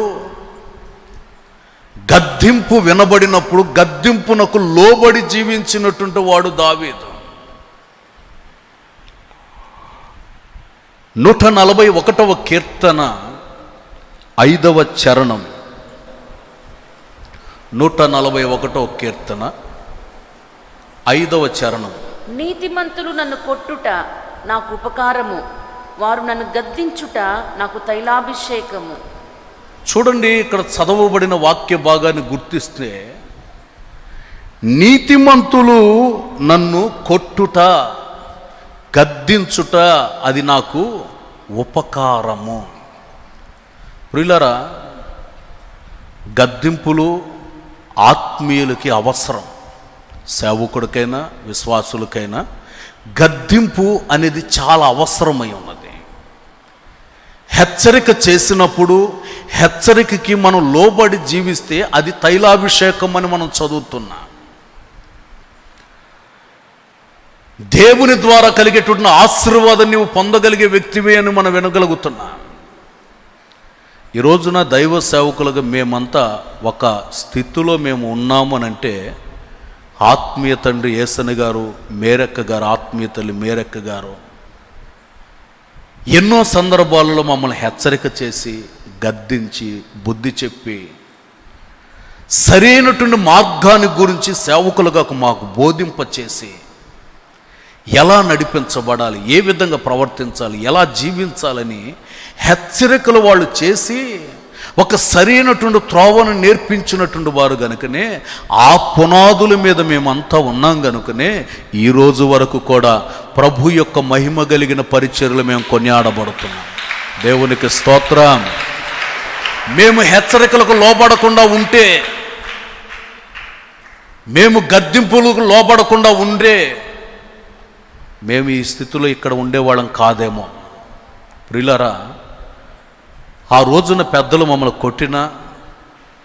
గద్దింపు వినబడినప్పుడు గద్దింపునకు లోబడి జీవించినటువంటి వాడు దావీదు. 141వ కీర్తన 5వ చరణం. 141వ కీర్తన 5వ చరణం. నీతిమంతులు నన్ను కొట్టుట నాకు ఉపకారము, వారు నన్ను గద్దించుట నాకు తైలాభిషేకము. చూడండి, ఇక్కడ చదవబడిన వాక్య భాగాన్ని గుర్తిస్తే, నీతిమంతులు నన్ను కొట్టుట, గద్దించుట అది నాకు ఉపకారము. ప్రియులారా, గద్దింపులు ఆత్మీయులకి అవసరం. సేవకుడికైనా విశ్వాసులకైనా గద్దింపు అనేది చాలా అవసరమై ఉన్నది. హెచ్చరిక చేసినప్పుడు హెచ్చరికకి మనం లోబడి జీవిస్తే అది తైలాభిషేకం అని మనం చదువుతున్నాం. దేవుని ద్వారా కలిగేటువంటి ఆశీర్వాదం నీవు పొందగలిగే వ్యక్తివే అని మనం వినగలుగుతున్నాం. ఈ రోజున దైవ సేవకులుగా మేమంతా ఒక స్థితిలో మేము ఉన్నాము అని అంటే, ఆత్మీయ తండ్రి యేసన్న గారు, మేరక్క గారు, ఆత్మీయ తల్లి మేరక్క గారు ఎన్నో సందర్భాలలో మమ్మల్ని హెచ్చరిక చేసి, గద్దించి, బుద్ధి చెప్పి, సరైనటువంటి మార్గాన్ని గురించి సేవకులుగా మాకు బోధింపచేసి, ఎలా నడిపించబడాలి, ఏ విధంగా ప్రవర్తించాలి, ఎలా జీవించాలని హెచ్చరికలు వాళ్ళు చేసి ఒక సరైనటువంటి త్రోవను నేర్పించినటువంటి వారు గనుకనే, ఆ పునాదుల మీద మేమంతా ఉన్నాం గనుకనే ఈ రోజు వరకు కూడా ప్రభు యొక్క మహిమ కలిగిన పరిచర్యలు మేము కొనియాడబడుతున్నాం. దేవునికి స్తోత్రం. మేము హెచ్చరికలకు లోబడకుండా ఉంటే, మేము గద్దింపులకు లోబడకుండా ఉండే, మేము ఈ స్థితిలో ఇక్కడ ఉండేవాళ్ళం కాదేమో. ప్రియులారా, ఆ రోజున పెద్దలు మమ్మల్ని కొట్టినా,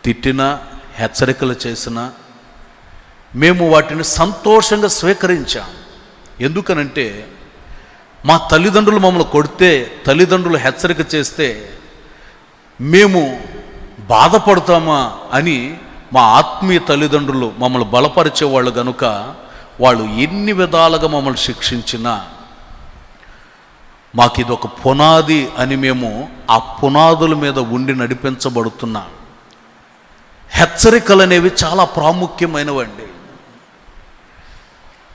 తిట్టినా, హెచ్చరికలు చేసినా మేము వాటిని సంతోషంగా స్వీకరించాం. ఎందుకనంటే మా తల్లిదండ్రులు మమ్మల్ని కొడితే, తల్లిదండ్రులు హెచ్చరిక చేస్తే మేము బాధపడతామా అని మా ఆత్మీయ తల్లిదండ్రులు మమ్మల్ని బలపరిచేవాళ్ళు గనుక వాళ్ళు ఎన్ని విధాలుగా మమ్మల్ని శిక్షించినా మాకు ఇది ఒక పునాది అని మేము ఆ పునాదుల మీద ఉండి నడిపించబడుతున్నాం. హెచ్చరికలు అనేవి చాలా ప్రాముఖ్యమైనవండి.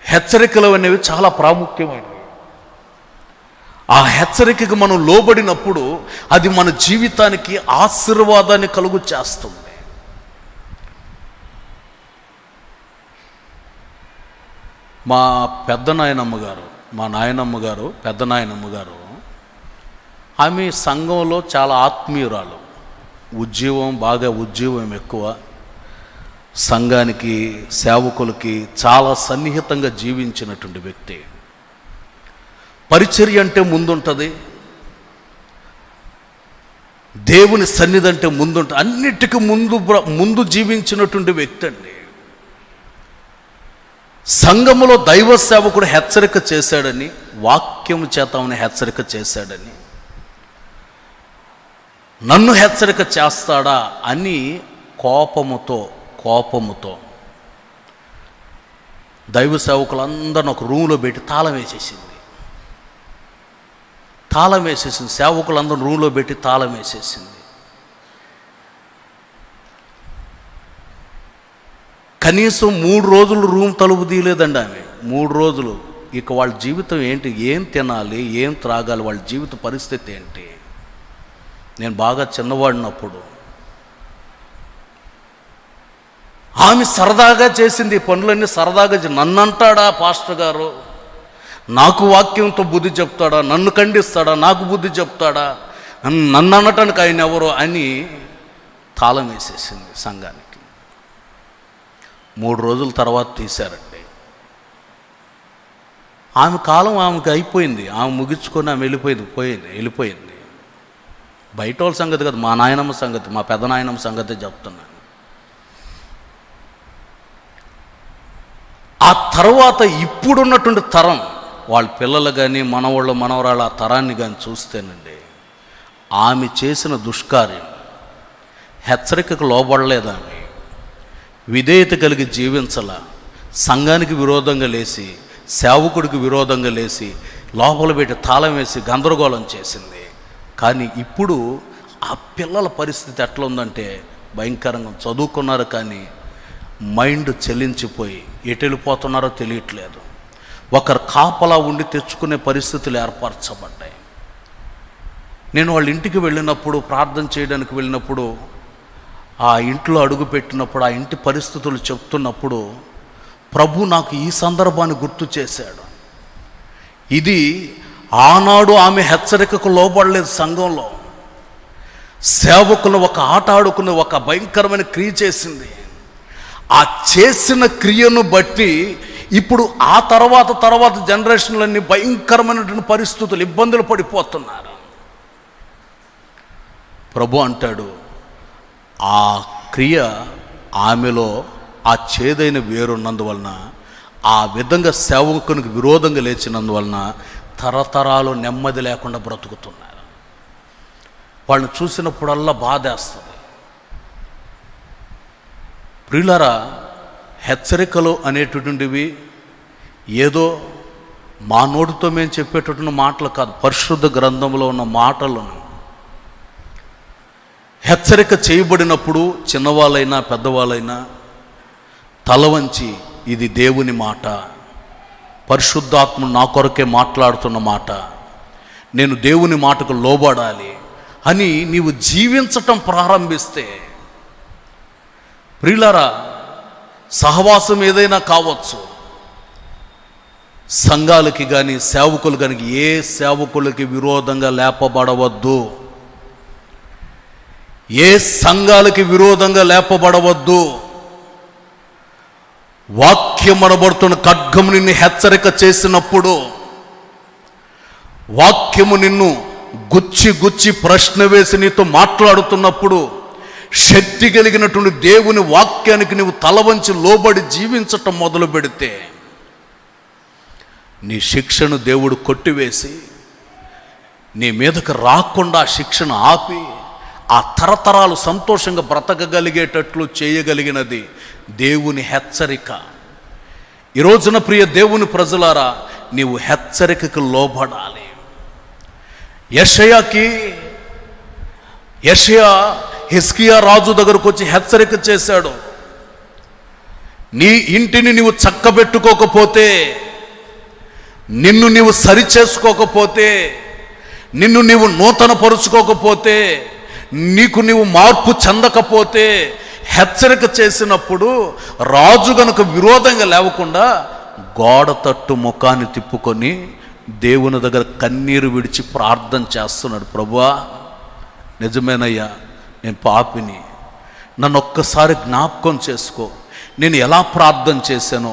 హెచ్చరికలు అనేవి చాలా ప్రాముఖ్యమైనవి. ఆ హెచ్చరికకు మనం లోబడినప్పుడు అది మన జీవితానికి ఆశీర్వాదాన్ని కలుగు చేస్తుంది. మా పెద్ద నాయనమ్మ గారు, మా నాయనమ్మ గారు, పెద్ద నాయనమ్మ గారు, ఆమె సంఘంలో చాలా ఆత్మీయురాలు. బాగా ఉద్యోగం ఎక్కువ. సంఘానికి, సేవకులకి చాలా సన్నిహితంగా జీవించినటువంటి వ్యక్తి. పరిచర్య అంటే ముందుంటుంది, దేవుని సన్నిధి అంటే ముందుంటుంది, అన్నిటికీ ముందు జీవించినటువంటి వ్యక్తి అండి. సంఘములో దైవ సేవకుడు హెచ్చరిక చేశాడని, వాక్యము చేత ఆమెను హెచ్చరిక చేశాడని, నన్ను హెచ్చరిక చేస్తాడా అని కోపముతో దైవ సేవకులందరిని ఒక రూమ్లో పెట్టి తాళం వేసేసింది. సేవకులందరూ రూమ్లో పెట్టి తాళం వేసేసింది. కనీసం 3 రోజులు రూమ్ తలుపు తీయలేదండి ఆమె. 3 రోజులు. ఇక వాళ్ళ జీవితం ఏంటి, ఏం తినాలి, ఏం త్రాగాలి, వాళ్ళ జీవిత పరిస్థితి ఏంటి. నేను బాగా చిన్నవాడినప్పుడు ఆమె సరదాగా చేసింది ఈ పనులన్నీ. సరదాగా నన్నంటాడా పాస్టర్ గారు, నాకు వాక్యంతో బుద్ధి చెప్తాడా, నన్ను ఖండిస్తాడా, నాకు బుద్ధి చెప్తాడా, నన్ను అనటానికి ఆయన ఎవరు అని తాళం వేసేసింది సంఘానికి. 3 రోజుల తర్వాత తీశారండి. ఆమె కాలం ఆమెకు అయిపోయింది. ఆమె ముగించుకొని ఆమె వెళ్ళిపోయింది. బయట వాళ్ళ సంగతి కాదు, మా నాయనమ్మ సంగతి, మా పెద్ద నాయనమ్మ సంగతి చెప్తున్నాను. ఆ తర్వాత ఇప్పుడున్నటువంటి తరం, వాళ్ళ పిల్లలు కానీ, మనవరాళ్ళు ఆ తరాన్ని కానీ చూస్తేనండి, ఆమె చేసిన దుష్కార్యం, హెచ్చరికకు లోబడలేదు ఆమె, విధేయత కలిగి జీవించాల, సంఘానికి విరోధంగా లేచి, సేవకుడికి విరోధంగా లేచి, లోపల పెట్టి తాళం వేసి గందరగోళం చేసింది. కానీ ఇప్పుడు ఆ పిల్లల పరిస్థితి ఎట్లా ఉందంటే భయంకరంగా. చదువుకున్నారు కానీ మైండ్ చెల్లించిపోయి ఎటు వెళ్ళిపోతున్నారో తెలియట్లేదు. ఒకరు కాపలా ఉండి తెచ్చుకునే పరిస్థితులు ఏర్పరచబడ్డాయి. నేను వాళ్ళ ఇంటికి వెళ్ళినప్పుడు, ప్రార్థన చేయడానికి వెళ్ళినప్పుడు, ఆ ఇంట్లో అడుగు పెట్టినప్పుడు, ఆ ఇంటి పరిస్థితులు చెప్తున్నప్పుడు ప్రభు నాకు ఈ సందర్భాన్ని గుర్తు చేశాడు. ఇది ఆనాడు ఆమె హెచ్చరికకు లోబడలేదు. సంఘంలో సేవకులను ఒక ఆట ఆడుకుని ఒక భయంకరమైన క్రియ చేసింది. ఆ చేసిన క్రియను బట్టి ఇప్పుడు ఆ తర్వాత జనరేషన్లన్నీ భయంకరమైనటువంటి పరిస్థితులు, ఇబ్బందులు పడిపోతున్నారు. ప్రభు అంటాడు, ఆ క్రియ ఆమెలో ఆ చేదైన వేరున్నందువలన, ఆ విధంగా సేవకునికి విరోధంగా లేచినందువలన తరతరాలు నెమ్మది లేకుండా బ్రతుకుతున్నారు. వాళ్ళని చూసినప్పుడల్లా బాధేస్తుంది. ప్రియులారా, హెచ్చరికలు అనేటటువంటివి ఏదో మా నోటితో మేము చెప్పేటటువంటి మాటలు కాదు, పరిశుద్ధ గ్రంథంలో ఉన్న మాటలను. హెచ్చరిక చేయబడినప్పుడు చిన్నవాళ్ళైనా పెద్దవాళ్ళైనా తల వంచి, ఇది దేవుని మాట, పరిశుద్ధాత్మ నా కొరకే మాట్లాడుతున్న మాట, నేను దేవుని మాటకు లోబడాలి అని నీవు జీవించటం ప్రారంభిస్తే, ప్రియులారా, సహవాసం ఏదైనా కావచ్చు, సంఘాలకి కానీ సేవకులు కానీ ఏ సేవకులకి విరోధంగా లేపబడవద్దు. ఏ సంఘాలకి విరోధంగా లేపబడవద్దు. వాక్యం అనబడుతున్న ఖడ్గము నిన్ను హెచ్చరిక చేసినప్పుడు, వాక్యము నిన్ను గుచ్చి గుచ్చి ప్రశ్న వేసి నీతో మాట్లాడుతున్నప్పుడు, శక్తి కలిగినటువంటి దేవుని వాక్యానికి నువ్వు తల వంచి లోబడి జీవించటం మొదలు పెడితే, నీ శిక్షను దేవుడు కొట్టివేసి నీ మీదకు రాకుండా శిక్షను ఆపి ఆ తరతరాలు సంతోషంగా బ్రతకగలిగేటట్లు చేయగలిగినది దేవుని హెచ్చరిక. ఈ రోజున ప్రియ దేవుని ప్రజలారా, నీవు హెచ్చరికకు లోబడాలి. యెషయా హిజ్కియా రాజు దగ్గరకు వచ్చి హెచ్చరిక చేశాడు. నీ ఇంటిని నీవు చక్కబెట్టుకోకపోతే, నిన్ను నీవు సరిచేసుకోకపోతే, నిన్ను నీవు నూతన పరుచుకోకపోతే, నీకు నీవు మార్పు చెందకపోతే, హెచ్చరిక చేసినప్పుడు రాజు గనుక విరోధంగా లేవకుండా గోడ తట్టు ముఖాన్ని తిప్పుకొని దేవుని దగ్గర కన్నీరు విడిచి ప్రార్థన చేస్తున్నాడు. ప్రభువా, నిజమేనయ్యా, నేను పాపిని, నన్ను ఒక్కసారి జ్ఞాపకం చేసుకో. నేను ఎలా ప్రార్థన చేశానో,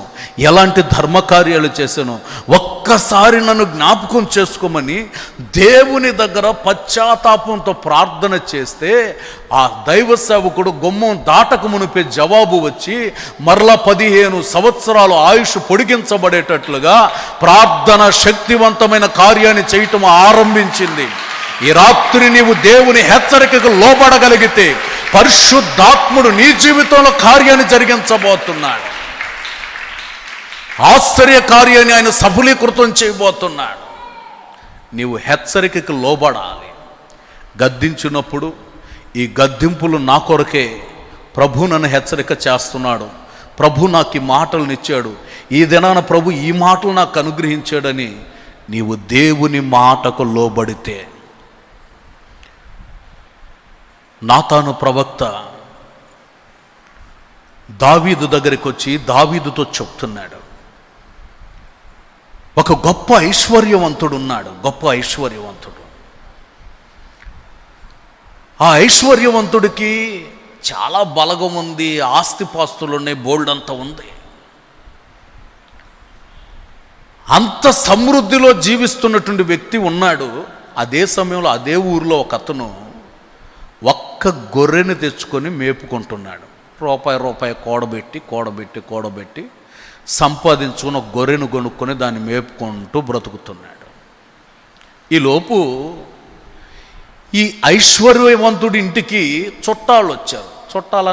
ఎలాంటి ధర్మకార్యాలు చేశానో ఒక్కసారి నన్ను జ్ఞాపకం చేసుకోమని దేవుని దగ్గర పశ్చాత్తాపంతో ప్రార్థన చేస్తే, ఆ దైవ సేవకుడు గుమ్మం దాటక మునిపే జవాబు వచ్చి మరలా 15 సంవత్సరాలు ఆయుష్ పొడిగించబడేటట్లుగా ప్రార్థన శక్తివంతమైన కార్యాన్ని చేయటం ఆరంభించింది. ఈ రాత్రి నీవు దేవుని హెచ్చరికకు లోబడగలిగితే పరిశుద్ధాత్ముడు నీ జీవితంలో కార్యాన్ని జరిగించబోతున్నాడు. ఆశ్చర్య కార్యాన్ని ఆయన సఫలీకృతం చేయబోతున్నాడు. నీవు హెచ్చరికకు లోబడాలి. గద్దించినప్పుడు ఈ గద్దింపులు నా కొరకే, ప్రభు నన్ను హెచ్చరిక చేస్తున్నాడు, ప్రభు నాకు ఈ మాటలనిచ్చాడు, ఈ దినాన ప్రభు ఈ మాటలు నాకు అనుగ్రహించాడని నీవు దేవుని మాటకు లోబడితే, నాతాను ప్రవక్త దావీదు దగ్గరికి వచ్చి దావీదుతో చెప్తున్నాడు, ఒక గొప్ప ఐశ్వర్యవంతుడు ఉన్నాడు, గొప్ప ఐశ్వర్యవంతుడు. ఆ ఐశ్వర్యవంతుడికి చాలా బలగం ఉంది, ఆస్తిపాస్తులు ఉన్నాయి, బోల్డ్ అంతా ఉంది. అంత సమృద్ధిలో జీవిస్తున్నటువంటి వ్యక్తి ఉన్నాడు. అదే సమయంలో అదే ఊరిలో ఒక అతను ఒక్క గొర్రెని తెచ్చుకొని మేపుకుంటున్నాడు. రూపాయి కూడబెట్టి సంపాదించుకుని ఒక గొర్రెను కొనుక్కొని దాన్ని మేపుకుంటూ బ్రతుకుతున్నాడు. ఈలోపు ఈ ఐశ్వర్యవంతుడి ఇంటికి చుట్టాలు వచ్చారు. చుట్టాలు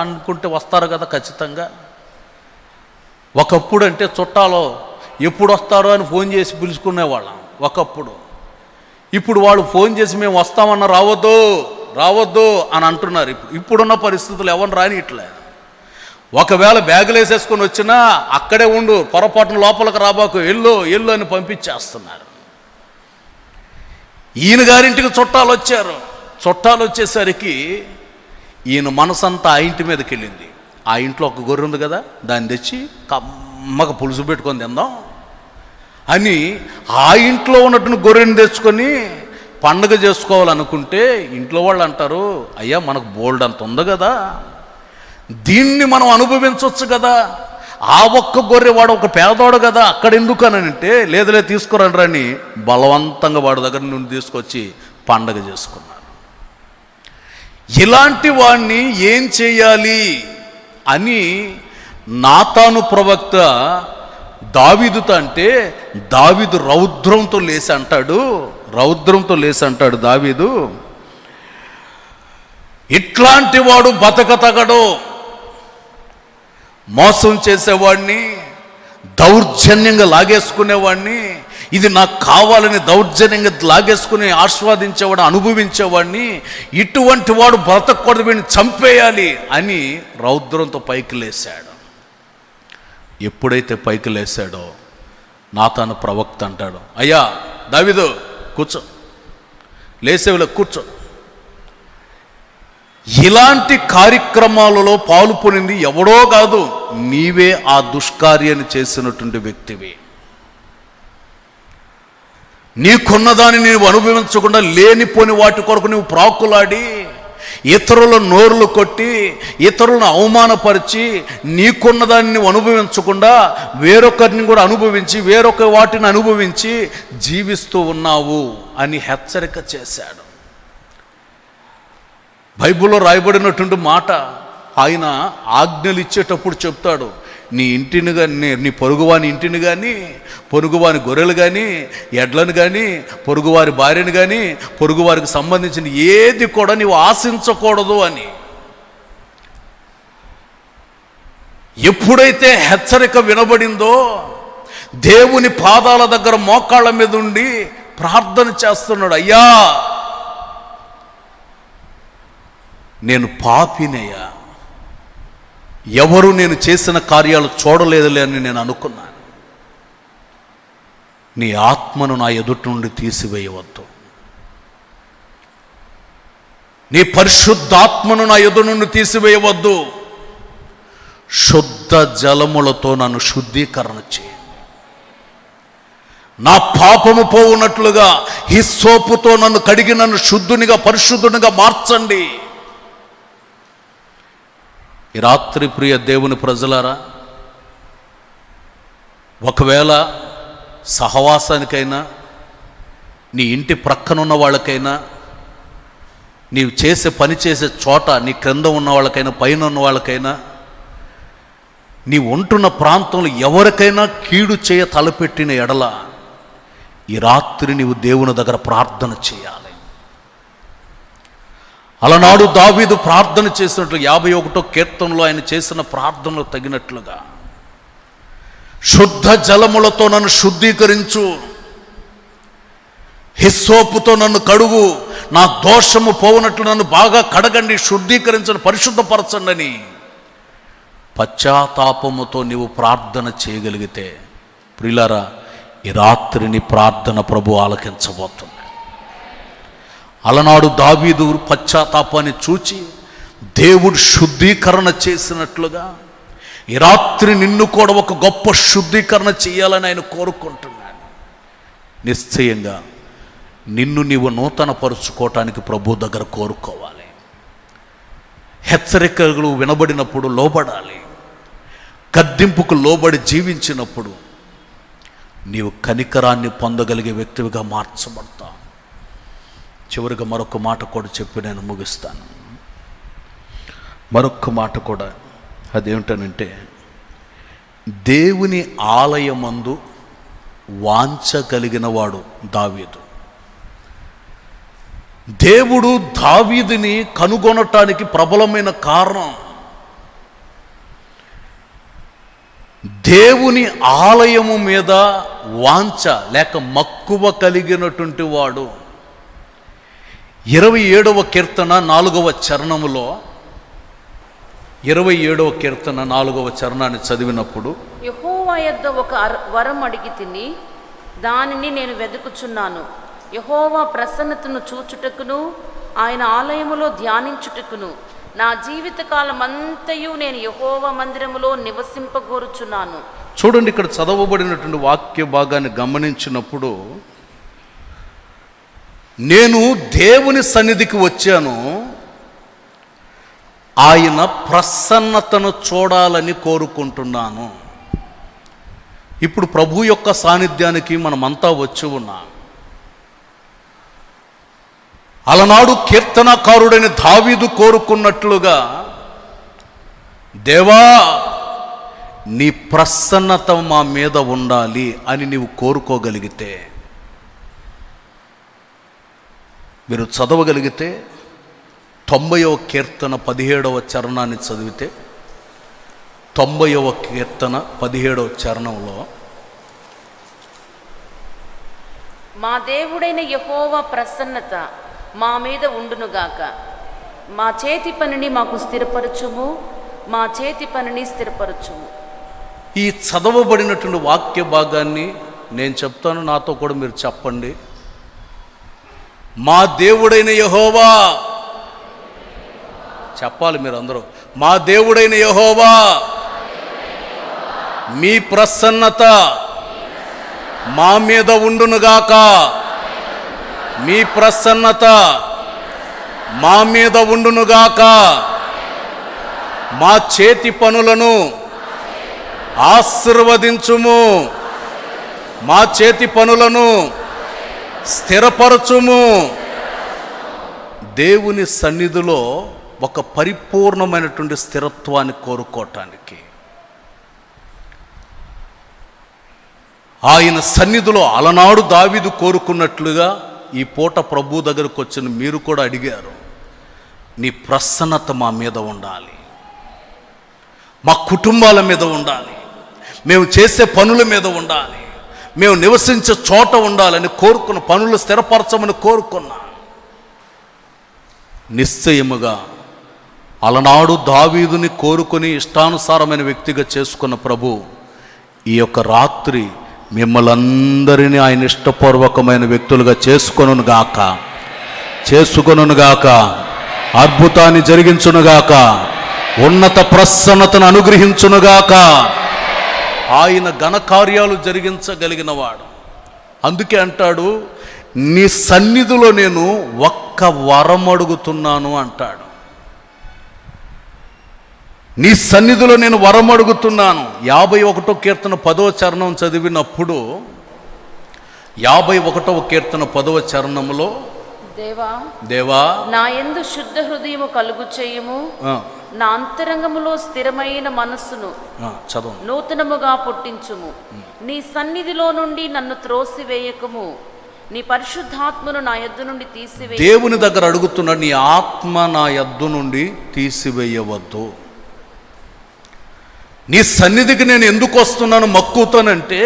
అనుకుంటే వస్తారు కదా ఖచ్చితంగా. ఒకప్పుడు అంటే చుట్టాలు ఎప్పుడు వస్తారో అని ఫోన్ చేసి పిలుచుకునేవాళ్ళం ఒకప్పుడు. ఇప్పుడు వాళ్ళు ఫోన్ చేసి మేము వస్తామన్నా రావద్దు అని అంటున్నారు. ఇప్పుడున్న పరిస్థితులు ఎవరిని రానిట్లే. ఒకవేళ బ్యాగులు వేసేసుకొని వచ్చినా అక్కడే ఉండు, పొరపాటున లోపలికి రాబాకు, ఎల్లు అని పంపించేస్తున్నారు. ఈయన గారింటికి చుట్టాలు వచ్చారు. చుట్టాలు వచ్చేసరికి ఈయన మనసంతా ఆ ఇంటి మీదకి వెళ్ళింది. ఆ ఇంట్లో ఒక గొర్రె ఉంది కదా, దాన్ని తెచ్చి కమ్మగా పులుసు పెట్టుకొని తిందాం అని ఆ ఇంట్లో ఉన్నటువంటి గొర్రెని తెచ్చుకొని పండుగ చేసుకోవాలనుకుంటే ఇంట్లో వాళ్ళు అంటారు, అయ్యా మనకు బోల్డ్ అంత ఉంది కదా, దీన్ని మనం అనుభవించవచ్చు కదా, ఆ ఒక్క గొర్రె వాడు ఒక పేదవాడు కదా, అక్కడ ఎందుకు అని అంటే, లేదులే తీసుకురండి అని బలవంతంగా వాడి దగ్గర నుండి తీసుకొచ్చి పండగ చేసుకున్నారు. ఇలాంటి వాడిని ఏం చేయాలి అని నాతాను ప్రవక్త దావీదుతో అంటే, దావీదు రౌద్రంతో లేచి అంటాడు దావీదు, ఇట్లాంటి వాడు బతకతగడు, మోసం చేసేవాడిని, దౌర్జన్యంగా లాగేసుకునేవాడిని, ఇది నాకు కావాలని దౌర్జన్యంగా లాగేసుకుని ఆస్వాదించేవాడు, అనుభవించేవాడిని, ఇటువంటి వాడు బ్రతకూడదు, వీడిని చంపేయాలి అని రౌద్రంతో పైకి లేశాడు. ఎప్పుడైతే పైకి లేశాడో నాతాను ప్రవక్త అంటాడు, అయ్యా దావీదు కూర్చో, లేసేవిలో కూర్చో. ఇలాంటి కార్యక్రమాలలో పాల్పొనింది ఎవడో కాదు, నీవే ఆ దుష్కార్యాన్ని చేసినటువంటి వ్యక్తివి. నీకున్నదాన్ని నీవు అనుభవించకుండా లేనిపోని వాటి కొరకు నువ్వు ప్రాకులాడి ఇతరుల నోరులు కొట్టి, ఇతరులను అవమానపరిచి, నీకున్నదాన్ని నువ్వు అనుభవించకుండా వేరొకరిని కూడా అనుభవించి, వేరొక వాటిని అనుభవించి జీవిస్తూ ఉన్నావు అని హెచ్చరిక చేశాడు. బైబిల్లో రాయబడినటువంటి మాట ఆయన ఆజ్ఞలు ఇచ్చేటప్పుడు చెప్తాడు, నీ ఇంటిని కానీ, నీ పొరుగువాని ఇంటిని కానీ, పొరుగువాని గొర్రెలు కానీ, ఎడ్లను కానీ, పొరుగువారి భార్యను కానీ, పొరుగువారికి సంబంధించిన ఏది కూడా నీవు ఆశించకూడదు అని. ఎప్పుడైతే హెచ్చరిక వినబడిందో దేవుని పాదాల దగ్గర మోకాళ్ళ మీద ఉండి ప్రార్థన చేస్తున్నాడు, అయ్యా నేను పాపినయ్యా, ఎవరు నేను చేసిన కార్యాలు చూడలేదులే అని నేను అనుకున్నాను. నీ ఆత్మను నా ఎదుటి నుండి తీసివేయవద్దు, నీ పరిశుద్ధాత్మను నా ఎదుటి నుండి తీసివేయవద్దు, శుద్ధ జలములతో నన్ను శుద్ధీకరణ చేయండి, నా పాపము పోవునట్లుగా హిస్సోపుతో నన్ను కడిగి నన్ను శుద్ధునిగా పరిశుద్ధునిగా మార్చండి. ఈ రాత్రి ప్రియ దేవుని ప్రజలారా, ఒకవేళ సహవాసానికైనా, నీ ఇంటి ప్రక్కనున్న వాళ్ళకైనా, నీవు చేసే పని చేసే చోట నీ క్రింద ఉన్న వాళ్ళకైనా, పైన ఉన్న వాళ్ళకైనా, నీ ఉంటున్న ప్రాంతంలో ఎవరికైనా కీడు చేయ తలపెట్టిన ఎడల ఈ రాత్రి నీవు దేవుని దగ్గర ప్రార్థన చేయాలి. అలనాడు దావీదు ప్రార్థన చేసినట్లు 51వ కీర్తనలో ఆయన చేసిన ప్రార్థనలు తగినట్లుగా, శుద్ధ జలములతో నన్ను శుద్ధీకరించు, హిస్సోపుతో నన్ను కడుగు, నా దోషము పోవునట్లు నన్ను బాగా కడగండి, శుద్ధీకరించండి, పరిశుద్ధపరచండి అని పశ్చాత్తాపముతో నీవు ప్రార్థన చేయగలిగితే ప్రియులారా, ఈ రాత్రి నీ ప్రార్థన ప్రభు ఆలకించబోతుంది. అలనాడు దావీదు పశ్చాత్తాపాన్ని చూచి దేవుడు శుద్ధీకరణ చేసినట్లుగా ఈ రాత్రి నిన్ను కూడా ఒక గొప్ప శుద్ధీకరణ చేయాలని ఆయన కోరుకుంటున్నాడు. నిశ్చయంగా నిన్ను నీవు నూతన పరుచుకోవటానికి ప్రభు దగ్గర కోరుకోవాలి. హెచ్చరికలు వినబడినప్పుడు లోబడాలి. గద్దింపుకు లోబడి జీవించినప్పుడు నీవు కనికరాన్ని పొందగలిగే వ్యక్తివిగా మార్చబడతావు. చివరిగా మరొక మాట కూడా చెప్పి నేను ముగిస్తాను. మరొక మాట కూడా, అదేమిటనంటే, దేవుని ఆలయమందు వాంఛ కలిగిన వాడు దావీదు. దేవుడు దావీదుని కనుగొనటానికి ప్రబలమైన కారణం దేవుని ఆలయము మీద వాంఛ లేక మక్కువ కలిగినటువంటి వాడు. 27వ కీర్తన 4వ చరణములో, 27వ కీర్తన 4వ చరణాన్ని చదివినప్పుడు, యెహోవా యొద్ద ఒక వరం అడిగి తిని దానిని నేను వెదుకుచున్నాను, యెహోవా ప్రసన్నతను చూచుటకును ఆయన ఆలయములో ధ్యానించుటకును నా జీవితకాలమంతయు నేను యెహోవా మందిరములో నివసింపగోరుచున్నాను. చూడండి, ఇక్కడ చదవబడినటువంటి వాక్య భాగాన్ని గమనించినప్పుడు, నేను దేవుని సన్నిధికి వచ్చాను, ఆయన ప్రసన్నతను చూడాలని కోరుకుంటున్నాను. ఇప్పుడు ప్రభు యొక్క సాన్నిధ్యానికి మనమంతా వచ్చి ఉన్నాం. అలనాడు కీర్తనకారుడైన దావీదు కోరుకున్నట్లుగా, దేవా నీ ప్రసన్నత మా మీద ఉండాలి అని నీవు కోరుకోగలిగితే, మీరు చదవగలిగితే 90వ కీర్తన 17వ చరణాన్ని చదివితే, 90వ కీర్తన 17వ చరణంలో, మా దేవుడైన యెహోవా ప్రసన్నత మా మీద ఉండునుగాక, మా చేతి పనిని మాకు స్థిరపరచుము, మా చేతి పనిని స్థిరపరచుము. ఈ చదవబడినటువంటి వాక్య భాగాన్ని నేను చెప్తాను, నాతో కూడా మీరు చెప్పండి. మా దేవుడైన యెహోవా, చెప్పాలి మీరు అందరూ, మా దేవుడైన యెహోవా మీ ప్రసన్నత మా మీద ఉండునుగాక, మీ ప్రసన్నత మా మీద ఉండునుగాక. మా చేతి పనులను ఆశీర్వదించుము, మా చేతి పనులను స్థిరపరచుము. దేవుని సన్నిధిలో ఒక పరిపూర్ణమైనటువంటి స్థిరత్వాన్ని కోరుకోవటానికి, ఆయన సన్నిధిలో అలనాడు దావీదు కోరుకున్నట్లుగా ఈ పూట ప్రభు దగ్గరకు వచ్చిన మీరు కూడా అడిగారు, నీ ప్రసన్నత మా మీద ఉండాలి, మా కుటుంబాల మీద ఉండాలి, మేము చేసే పనుల మీద ఉండాలి, మేము నివసించే చోట ఉండాలని కోరుకున్న, పనులు స్థిరపరచమని కోరుకున్నా. నిశ్చయముగా అలనాడు దావీదుని కోరుకొని ఇష్టానుసారమైన వ్యక్తిగా చేసుకున్న ప్రభు ఈ యొక్క రాత్రి మిమ్మల్ని అందరినీ ఆయన ఇష్టపూర్వకమైన వ్యక్తులుగా చేసుకొనుగాక, అద్భుతాన్ని జరిగించునుగాక, ఉన్నత ప్రసన్నతను అనుగ్రహించునుగాక. ఆయన ఘనకార్యాలు జరిగించగలిగిన వాడు. అందుకే అంటాడు, నీ సన్నిధిలో నేను ఒక్క వరం అడుగుతున్నాను అంటాడు. నీ సన్నిధిలో నేను వరం అడుగుతున్నాను. 51వ కీర్తన 10వ చరణం చదివినప్పుడు 51వ కీర్తన 10వ చరణంలో, దేవా నా యందు శుద్ధ హృదయము కలుగు చేయుము, నా అంతరంగములో స్థిరమైన మనస్సును నూతనముగా పుట్టించుము. నీ సన్నిధిలో నుండి నన్ను త్రోసివేయకము, నీ పరిశుద్ధాత్మను నా యొద్ద నుండి తీసివేయ. దేవుని దగ్గర అడుగుతున్నాడు, నీ ఆత్మ నా యొద్ద నుండి తీసివేయవద్దు. నీ సన్నిధికి నేను ఎందుకు వస్తున్నాను మక్కుతానంటే,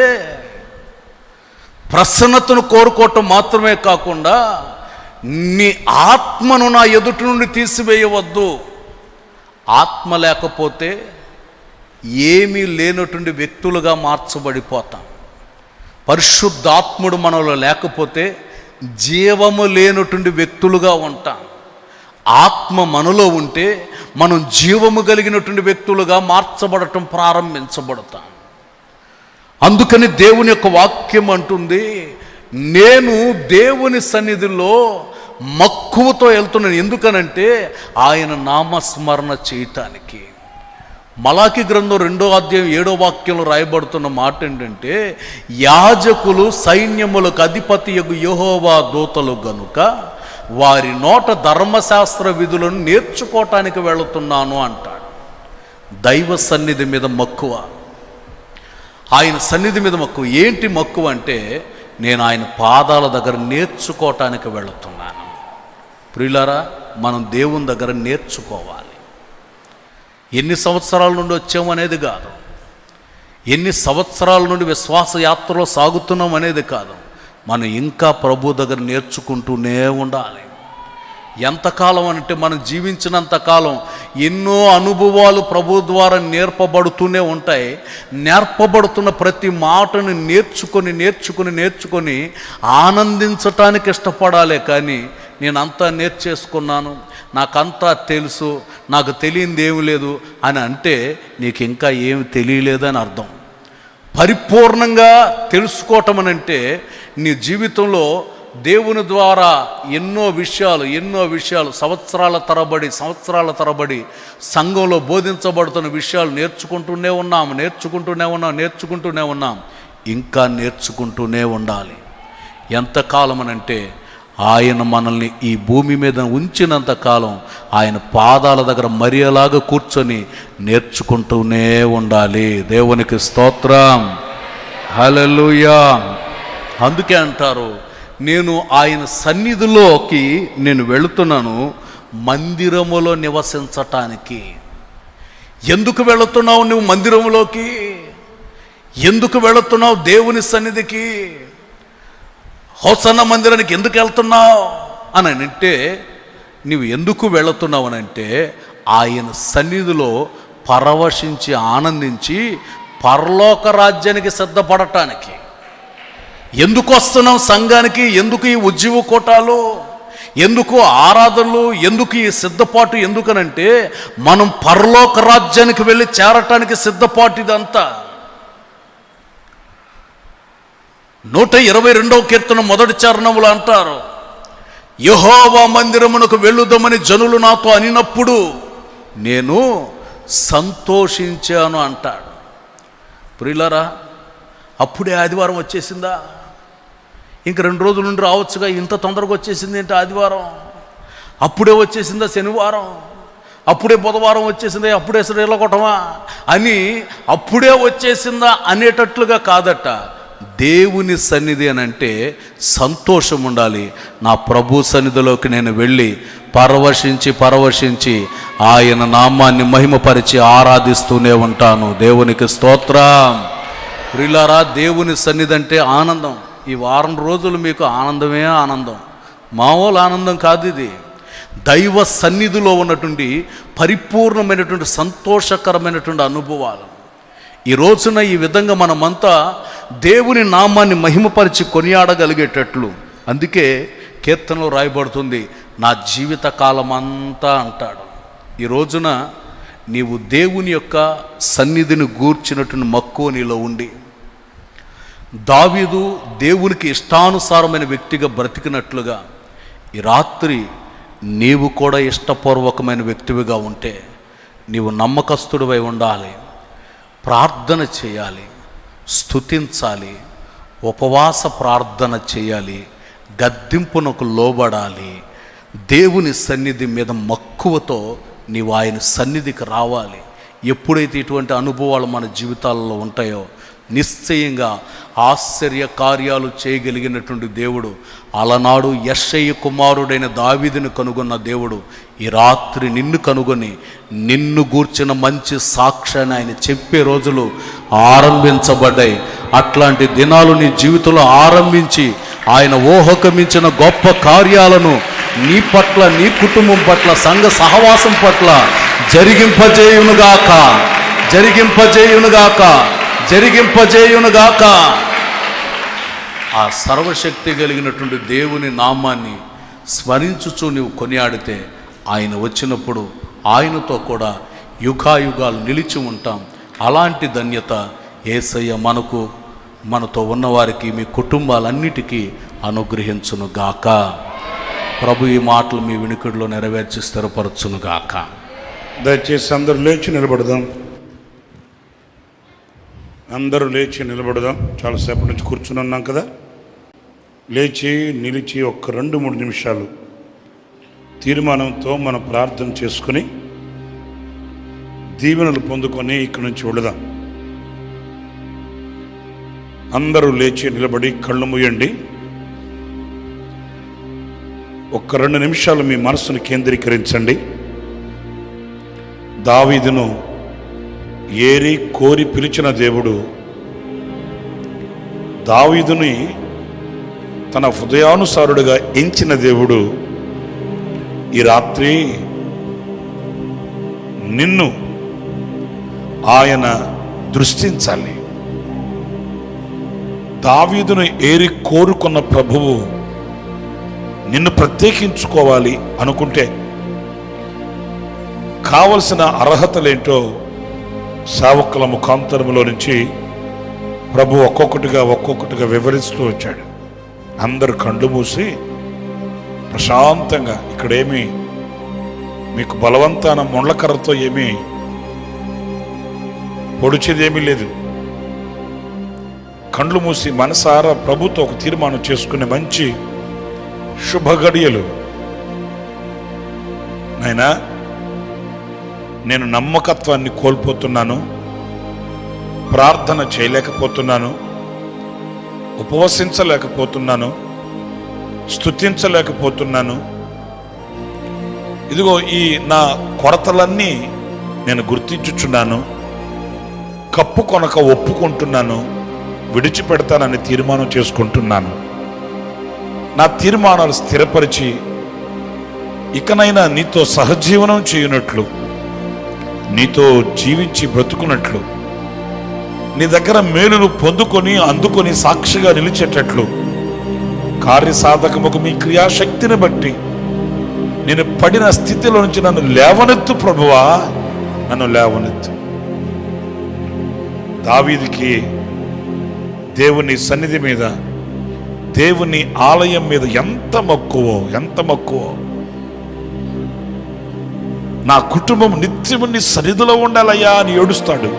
ప్రసన్నతను కోరుకోవటం మాత్రమే కాకుండా నీ ఆత్మను నా ఎదుటి నుండి తీసివేయవద్దు. ఆత్మ లేకపోతే ఏమీ లేనటువంటి వ్యక్తులుగా మార్చబడిపోతాం. పరిశుద్ధాత్ముడు మనలో లేకపోతే జీవము లేనటువంటి వ్యక్తులుగా ఉంటాం. ఆత్మ మనలో ఉంటే మనం జీవము కలిగినటువంటి వ్యక్తులుగా మార్చబడటం ప్రారంభించబడతాం. అందుకని దేవుని యొక్క వాక్యం అంటుంది, నేను దేవుని సన్నిధిలో మక్కువతో వెళ్తున్నాను. ఎందుకనంటే ఆయన నామస్మరణ చేయటానికి. మలాకి గ్రంథం 2వ అధ్యాయం 7వ వాక్యంలో రాయబడుతున్న మాట ఏంటంటే, యాజకులు సైన్యములకు అధిపతియగు యెహోవా దూతలు గనుక వారి నోట ధర్మశాస్త్ర విధులను నేర్చుకోవటానికి వెళుతున్నాను అంటాడు. దైవ సన్నిధి మీద మక్కువ, ఆయన సన్నిధి మీద మక్కువ. ఏంటి మక్కువ అంటే, నేను ఆయన పాదాల దగ్గర నేర్చుకోవటానికి వెళుతున్నాను. ప్రియులారా, మనం దేవుని దగ్గర నేర్చుకోవాలి. ఎన్ని సంవత్సరాల నుండి వచ్చాము అనేది కాదు, ఎన్ని సంవత్సరాల నుండి విశ్వాస యాత్రలో సాగుతున్నాం అనేది కాదు, మనం ఇంకా ప్రభు దగ్గర నేర్చుకుంటూనే ఉండాలి. ఎంతకాలం అంటే, మనం జీవించినంతకాలం ఎన్నో అనుభవాలు ప్రభు ద్వారా నేర్పబడుతూనే ఉంటాయి. నేర్పబడుతున్న ప్రతి మాటను నేర్చుకొని ఆనందించటానికి ఇష్టపడాలి. కానీ నేనంతా నేర్చేసుకున్నాను, నాకంతా తెలుసు, నాకు తెలియంది ఏమి లేదు అని అంటే నీకు ఇంకా ఏమి తెలియలేదని అర్థం. పరిపూర్ణంగా తెలుసుకోవటం అని అంటే, నీ జీవితంలో దేవుని ద్వారా ఎన్నో విషయాలు సంవత్సరాల తరబడి సంఘంలో బోధించబడుతున్న విషయాలు నేర్చుకుంటూనే ఉన్నాం. ఇంకా నేర్చుకుంటూనే ఉండాలి. ఎంతకాలం అనంటే, ఆయన మనల్ని ఈ భూమి మీద ఉంచినంతకాలం ఆయన పాదాల దగ్గర మరియలాగా కూర్చొని నేర్చుకుంటూనే ఉండాలి. దేవునికి స్తోత్రం, హల్లెలూయా. అందుకే అంటారు, నేను ఆయన సన్నిధిలోకి నేను వెళుతున్నాను మందిరములో నివసించటానికి. ఎందుకు వెళుతున్నావు నువ్వు మందిరములోకి? ఎందుకు వెళుతున్నావు దేవుని సన్నిధికి? హోసన్న మందిరానికి ఎందుకు వెళ్తున్నావు అని అంటే, నువ్వు ఎందుకు వెళుతున్నావు అని అంటే, ఆయన సన్నిధిలో పరవశించి ఆనందించి పరలోక రాజ్యానికి సిద్ధపడటానికి. ఎందుకు వస్తున్నాం సంఘానికి? ఎందుకు ఈ ఉజ్జీవ కోటాలు, ఎందుకు ఆరాధనలు, ఎందుకు ఈ సిద్ధపాటు? ఎందుకనంటే మనం పరలోక రాజ్యానికి వెళ్ళి చేరటానికి సిద్ధపాటు ఇదంతా. 122వ కీర్తన 1వ చరణములు అంటారు, యెహోవా మందిరమునకు వెళ్ళుదామని జనులు నాతో అనినప్పుడు నేను సంతోషించాను అంటాడు. ప్రియులారా, అప్పుడే ఆదివారం వచ్చేసిందా? ఇంక 2 రోజుల నుండి రావచ్చుగా, ఇంత తొందరగా వచ్చేసింది ఏంటి ఆదివారం? అప్పుడే వచ్చేసిందా శనివారం? అప్పుడే బుధవారం వచ్చేసిందా? అప్పుడే శ్రీలకొట్టమా అని అప్పుడే వచ్చేసిందా అనేటట్లుగా కాదట. దేవుని సన్నిధి అని అంటే సంతోషం ఉండాలి. నా ప్రభు సన్నిధిలోకి నేను వెళ్ళి పరవశించి ఆయన నామాన్ని మహిమపరిచి ఆరాధిస్తూనే ఉంటాను. దేవునికి స్తోత్రం. ప్రియులారా, దేవుని సన్నిధి అంటే ఆనందం. ఈ వారం రోజులు మీకు ఆనందమే ఆనందం, మామూలు ఆనందం కాదు ఇది. దైవ సన్నిధిలో ఉన్నటువంటి పరిపూర్ణమైనటువంటి సంతోషకరమైనటువంటి అనుభవాలు. ఈ రోజున ఈ విధంగా మనమంతా దేవుని నామాన్ని మహిమపరిచి కొనియాడగలిగేటట్లు, అందుకే కీర్తనలో రాయబడుతుంది, నా జీవిత కాలం అంతా అంటాడు. ఈ రోజున నీవు దేవుని యొక్క సన్నిధిని గూర్చినటువంటి మక్కువ నీలో ఉండి, దావీదు దేవునికి ఇష్టానుసారమైన వ్యక్తిగా బ్రతికినట్లుగా ఈ రాత్రి నీవు కూడా ఇష్టపూర్వకమైన వ్యక్తివిగా ఉంటే నీవు నమ్మకస్తుడివై ఉండాలి. ప్రార్థన చేయాలి, స్తుతించాలి, ఉపవాస ప్రార్థన చేయాలి, గద్దింపునకు లోబడాలి. దేవుని సన్నిధి మీద మక్కువతో నీవు ఆయన సన్నిధికి రావాలి. ఎప్పుడైతే ఇటువంటి అనుభవాలు మన జీవితాలలో ఉంటాయో నిశ్చయంగా ఆశ్చర్య కార్యాలు చేయగలిగినటువంటి దేవుడు, అలనాడు యెషయి కుమారుడైన దావీదుని కనుగొన్న దేవుడు ఈ రాత్రి నిన్ను కనుగొని నిన్ను గూర్చిన మంచి సాక్ష్యాన్ని ఆయన చెప్పే రోజులు ఆరంభించబడ్డాయి. అట్లాంటి దినాలు నీ జీవితంలో ఆరంభించి ఆయన ఊహకు మించిన గొప్ప కార్యాలను నీ పట్ల, నీ కుటుంబం పట్ల, సంఘ సహవాసం పట్ల జరిగింపజేయునుగాక. ఆ సర్వశక్తి కలిగినటువంటి దేవుని నామాన్ని స్మరించుచూ నీవు కొనియాడితే ఆయన వచ్చినప్పుడు ఆయనతో కూడా యుగాయుగాలు నిలిచి ఉంటాం. అలాంటి ధన్యత యేసయ్య మనతో ఉన్నవారికి, మీ కుటుంబాలన్నిటికీ అనుగ్రహించునుగాక. ప్రభు ఈ మాటలు మీ వినికిడిలో నెరవేర్చి స్థిరపరచునుగాక. దయచేసి అందరూ లేచి నిలబడదాం. చాలాసేపటి నుంచి కూర్చుని ఉన్నాం కదా. లేచి నిలిచి ఒక్క 2-3 నిమిషాలు తీర్మానంతో మనం ప్రార్థన చేసుకుని దీవెనలు పొందుకొని ఇక్కడి నుంచి వెళదాం. అందరూ లేచి నిలబడి కళ్ళు మూయండి. ఒక్క 2 నిమిషాలు మీ మనసును కేంద్రీకరించండి. దావీదును ఏరి కోరి పిలిచిన దేవుడు దావీదుని తన హృదయానుసారుడిగా ఎంచిన దేవుడు ఈ రాత్రి నిన్ను ఆయన దృష్టించాలి. దావీదును ఏరి కోరుకున్న ప్రభువు నిన్ను ప్రత్యేకించుకోవాలి అనుకుంటే కావలసిన అర్హతలేంటో సేవకుల ముఖాంతరంలో నుంచి ప్రభు ఒక్కొక్కటిగా వివరిస్తూ వచ్చాడు. అందరూ కళ్ళు మూసి ప్రశాంతంగా, ఇక్కడేమి మీకు బలవంతాన ముండ్లకర్రతో ఏమీ పొడిచేదేమీ లేదు. కళ్ళు మూసి మనసారా ప్రభుతో ఒక తీర్మానం చేసుకునే మంచి శుభగడియలు. నాయనా, నేను నమ్మకత్వాన్ని కోల్పోతున్నాను, ప్రార్థన చేయలేకపోతున్నాను, ఉపవసించలేకపోతున్నాను, స్తుతించలేకపోతున్నాను. ఇదిగో ఈ నా కొరతలన్నీ నేను గుర్తించుచున్నాను, కప్పుకొనక ఒప్పుకుంటున్నాను, విడిచిపెడతానని తీర్మానం చేసుకుంటున్నాను. నా తీర్మానాలు స్థిరపరిచి ఇకనైనా నీతో సహజీవనం చేయనట్లు, నీతో జీవించి బ్రతుకున్నట్లు, నీ దగ్గర మేలును పొందుకొని అందుకొని సాక్షిగా నిలిచేటట్లు కార్యసాధకముకు మీ క్రియాశక్తిని బట్టి నేను పడిన స్థితిలో నుంచి నన్ను లేవనెత్తు ప్రభువా, నన్ను లేవనెత్తు. దావీదుకి దేవుని సన్నిధి మీద దేవుని ఆలయం మీద ఎంత మక్కువో. నా కుటుంబం నిత్యము నీ సన్నిధిలో ఉండాలయ్యా అని ఏడుస్తాడు.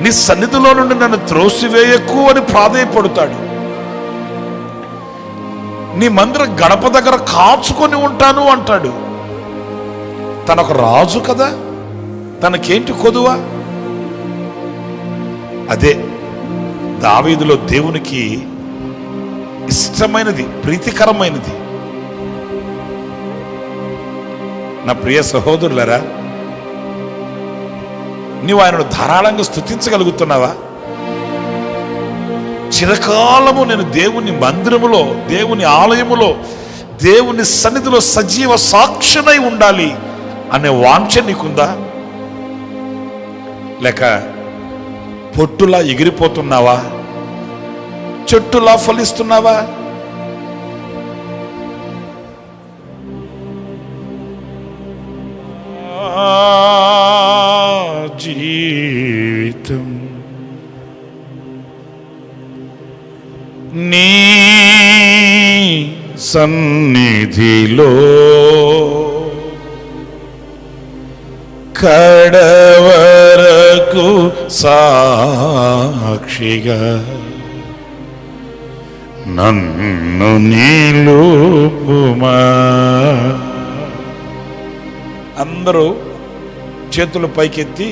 నీ సన్నిధిలో నుండి నన్ను త్రోసివేయకు అని ప్రాధేయపడతాడు. నీ మందిర గడప దగ్గర కాచుకొని ఉంటాను అంటాడు. తనొక రాజు కదా, తనకేంటి కొదువ? అదే దావీదులో దేవునికి ఇష్టమైనది, ప్రీతికరమైనది. నా ప్రియ సహోదరులరా, నీవు ఆయనను ధారాళంగా స్తుతించగలుగుతున్నావా? చిరకాలము నేను దేవుని మందిరములో, దేవుని ఆలయములో, దేవుని సన్నిధిలో సజీవ సాక్షినై ఉండాలి అనే వాంఛ నీకుందా? లేక పొట్టులా ఎగిరిపోతున్నావా? చెట్టులా ఫలిస్తున్నావా? జీవితం నీ సన్నిధిలో కడవరకు సాక్షిగా నన్ను నిలుపుమా. అందరూ చేతులు పైకెత్తి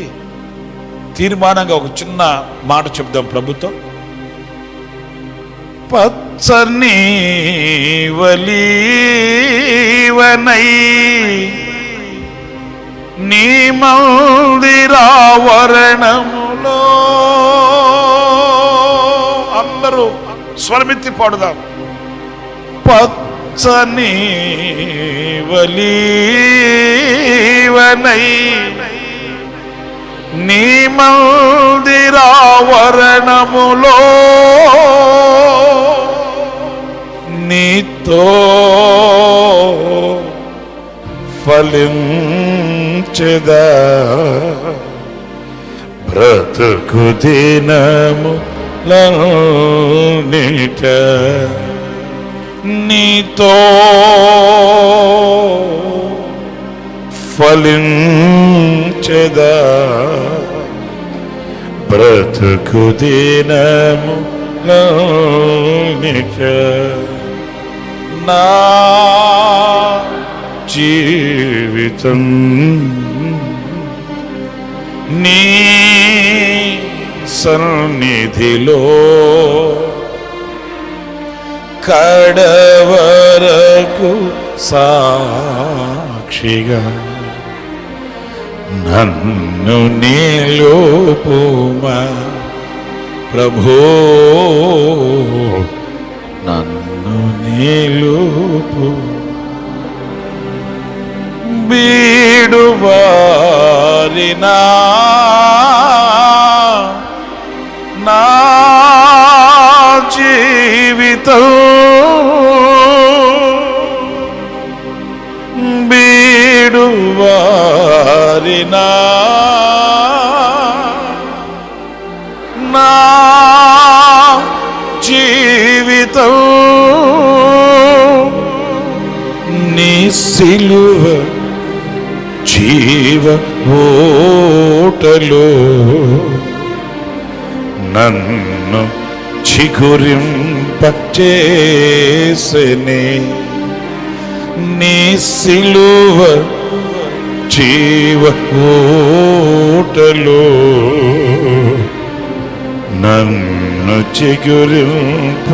తీర్మానంగా ఒక చిన్న మాట చెప్దాం ప్రభుతో. పచ్చని వలీవనై నీ మందిరావరణములో, అందరూ స్వరమెత్తి పాడుదాం. పచ్చని వలీవనై నీ మందిరావరణములో నీతో ఫలించెదా బ్రతుకు దినములన్నిట నీతో ఫలించెదా బ్రతుకు దినములన్నిట నా జీవితం నీ సన్నిధిలో కడవరకు సాక్షిగా నన్ను నిలుపుమా. ప్రభో నన్ను నిలుపు. బీడువారినా నా జీవితం బీడువారినా నా జీవితం నీ సిలువ జీవ ఓటలో నన్ను చిగురింపచేసెనే. నీ సిలువ జీవ ఓటలో నన్ను చిగురింప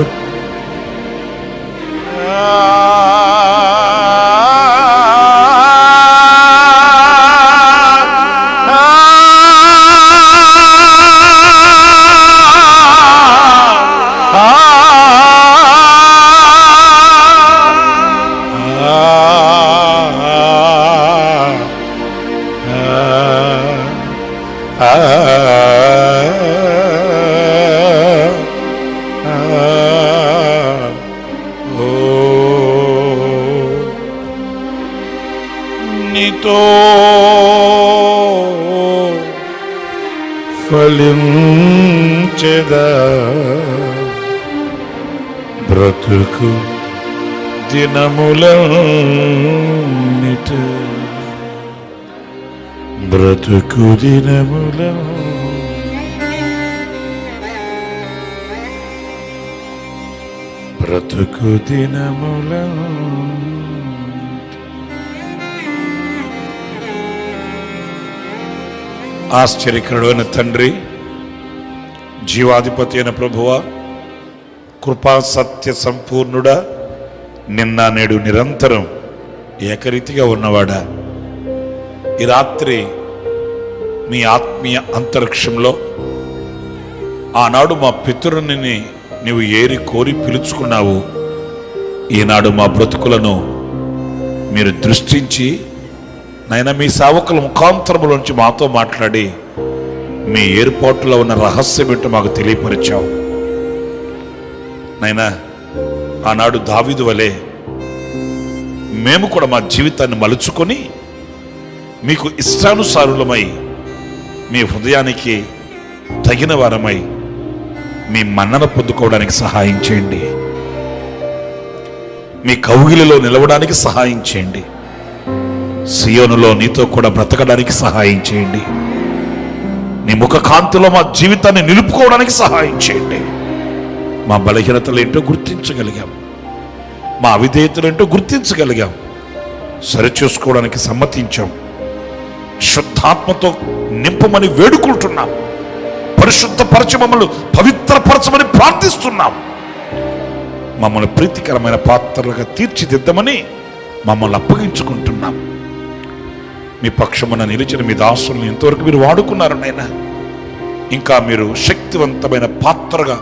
నీతో ఫలించెదా బ్రతుకు దినములన్నిట బ్రతుకు దినముల బ్రతుకు దినముల ఆశ్చర్యకరుడైన తండ్రి, జీవాధిపతి అయిన ప్రభువా, కృపా సత్య సంపూర్ణుడా, నిన్న నేడు నిరంతరం ఏకరీతిగా ఉన్నవాడా, ఈ రాత్రి మీ ఆత్మీయ అంతరిక్షంలో ఆనాడు మా పితరుని నీవు ఏరి కోరి పిలుచుకున్నావు. ఈనాడు మా బ్రతుకులను మీరు దృష్టించి నైనా మీ సేవకుల ముఖాంతరములోంచి మాతో మాట్లాడి మీ ఏర్పాటులో ఉన్న రహస్యం ఏంటో మాకు తెలియపరిచావు. నైనా ఆనాడు దావీదు వలె మేము కూడా మా జీవితాన్ని మలుచుకొని మీకు ఇష్టానుసారులమై, మీ హృదయానికి తగిన వారమై మీ మన్నన పొందుకోవడానికి సహాయం చేయండి. మీ కౌగిలిలో నిలవడానికి సహాయం చేయండి. సియోనులో నీతో కూడా బ్రతకడానికి సహాయం చేయండి. నీ ముఖ కాంతిలో మా జీవితాన్ని నిలుపుకోవడానికి సహాయం చేయండి. మా బలహీనతలు ఏంటో గుర్తించగలిగాం, మా అవిధేయతలు ఏంటో గుర్తించగలిగాం, సరిచూసుకోవడానికి సమ్మతించాం. శుద్ధాత్మతో నింపమని వేడుకుంటున్నాం. పరిశుద్ధపరచ మమ్మల్ని పవిత్రపరచమని ప్రార్థిస్తున్నాం. మమ్మల్ని ప్రీతికరమైన పాత్రలుగా తీర్చిదిద్దమని మమ్మల్ని అప్పగించుకుంటున్నాం. మీ పక్షమున నిలిచిన మీ దాసుల్ని ఇంతవరకు మీరు వాడుకున్నారు నాయనా. ఇంకా మీరు శక్తివంతమైన పాత్రగా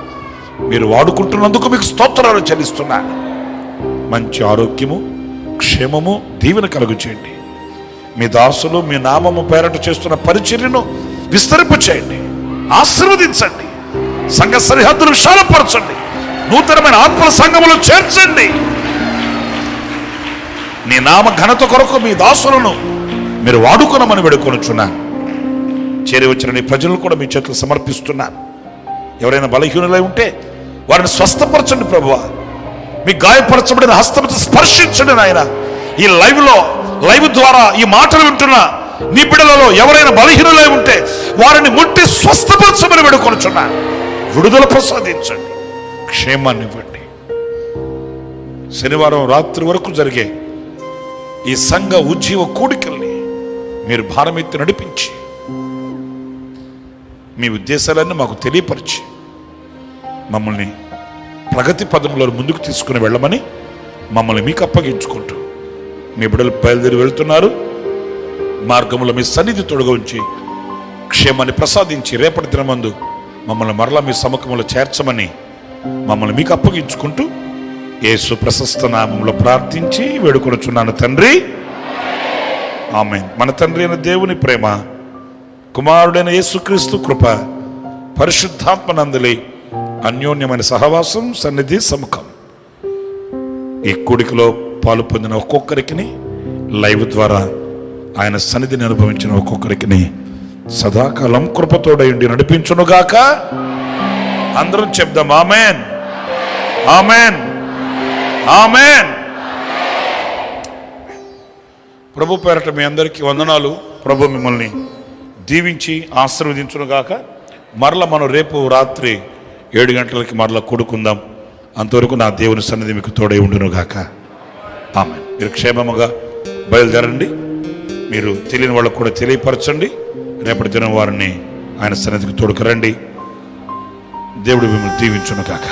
మీరు వాడుకుంటున్నందుకు మీకు స్తోత్రాలు చెల్లిస్తున్నాను. మంచి ఆరోగ్యము, క్షేమము, దీవెన కలుగు చేయండి. మీ దాసులు మీ నామము పేరట చేస్తున్న పరిచర్యను విస్తరింప చేయండి, ఆశీర్వదించండి. సంఘ సరిహద్దులు విశాలపరచండి. నూతనమైన ఆత్మల సంఘములో చేర్చండి. నీ నామ ఘనత కొరకు మీ దాసులను మీరు వాడుకున్నామని వేడుకొనుచున్నాను. చేరి వచ్చిన నీ ప్రజలను కూడా మీ చేతులు సమర్పిస్తున్నాను. ఎవరైనా బలహీనులై ఉంటే వారిని స్వస్థపరచండి ప్రభువా. మీ గాయపరచబడిన హస్తముతో స్పర్శించండి నాయన. ఈ లైవ్ ద్వారా ఈ మాటలు వింటున్న నీ బిడ్డలలో ఎవరైనా బలహీనులై ఉంటే వారిని ముట్టి స్వస్థపరచమని వేడుకొనుచున్నాను. విడుదల ప్రసాదించండి, క్షేమాన్ని ఇవ్వండి. శనివారం రాత్రి వరకు జరిగే ఈ సంఘ ఉజ్జీవ కూడికల్ని మీరు భారమెత్తి నడిపించి మీ ఉద్దేశాలన్నీ మాకు తెలియపరిచి మమ్మల్ని ప్రగతి పదంలో ముందుకు తీసుకుని వెళ్ళమని మమ్మల్ని మీకు అప్పగించుకుంటూ మీ బిడ్డలు బయలుదేరి వెళ్తున్నారు. మార్గంలో మీ సన్నిధి తొడగ ఉంచి క్షేమాన్ని ప్రసాదించి రేపటి దినమందు మమ్మల్ని మరలా మీ సముఖంలో చేర్చమని మమ్మల్ని మీకు అప్పగించుకుంటూ యేసు ప్రశస్త నామంలో ప్రార్థించి వేడుకొనుచున్నాను తండ్రి, ఆమేన్. మన తండ్రి అయిన దేవుని ప్రేమ, కుమారుడైన యేసుక్రీస్తు కృప, పరిశుద్ధాత్మనందలి అన్యోన్యమైన సహవాసం, సన్నిధి, సముఖం ఈ కూడికలో పాలు పొందిన ఒక్కొక్కరికి, లైవ్ ద్వారా ఆయన సన్నిధిని అనుభవించిన ఒక్కొక్కరికి సదాకాలం కృపతోడయుండి నడిపించునుగాక. అందరం చెప్దాం ఆమేన్, ఆమేన్, ఆమేన్. ప్రభు పేరట మీ అందరికీ వందనాలు. ప్రభు మిమ్మల్ని దీవించి ఆశీర్వదించునుగాక. మరల మనం రేపు రాత్రి 7 గంటలకి మరలా కూడుకుందాం. అంతవరకు నా దేవుని సన్నిధి మీకు తోడై ఉండునుగాక. ఆమేన్. మీరు క్షేమముగా బయలుదేరండి. మీరు తెలియని వాళ్ళకు కూడా తెలియపరచండి. రేపటి దినం వారిని ఆయన సన్నిధికి తోడుకురండి. దేవుడు మిమ్మల్ని దీవించునుగాక.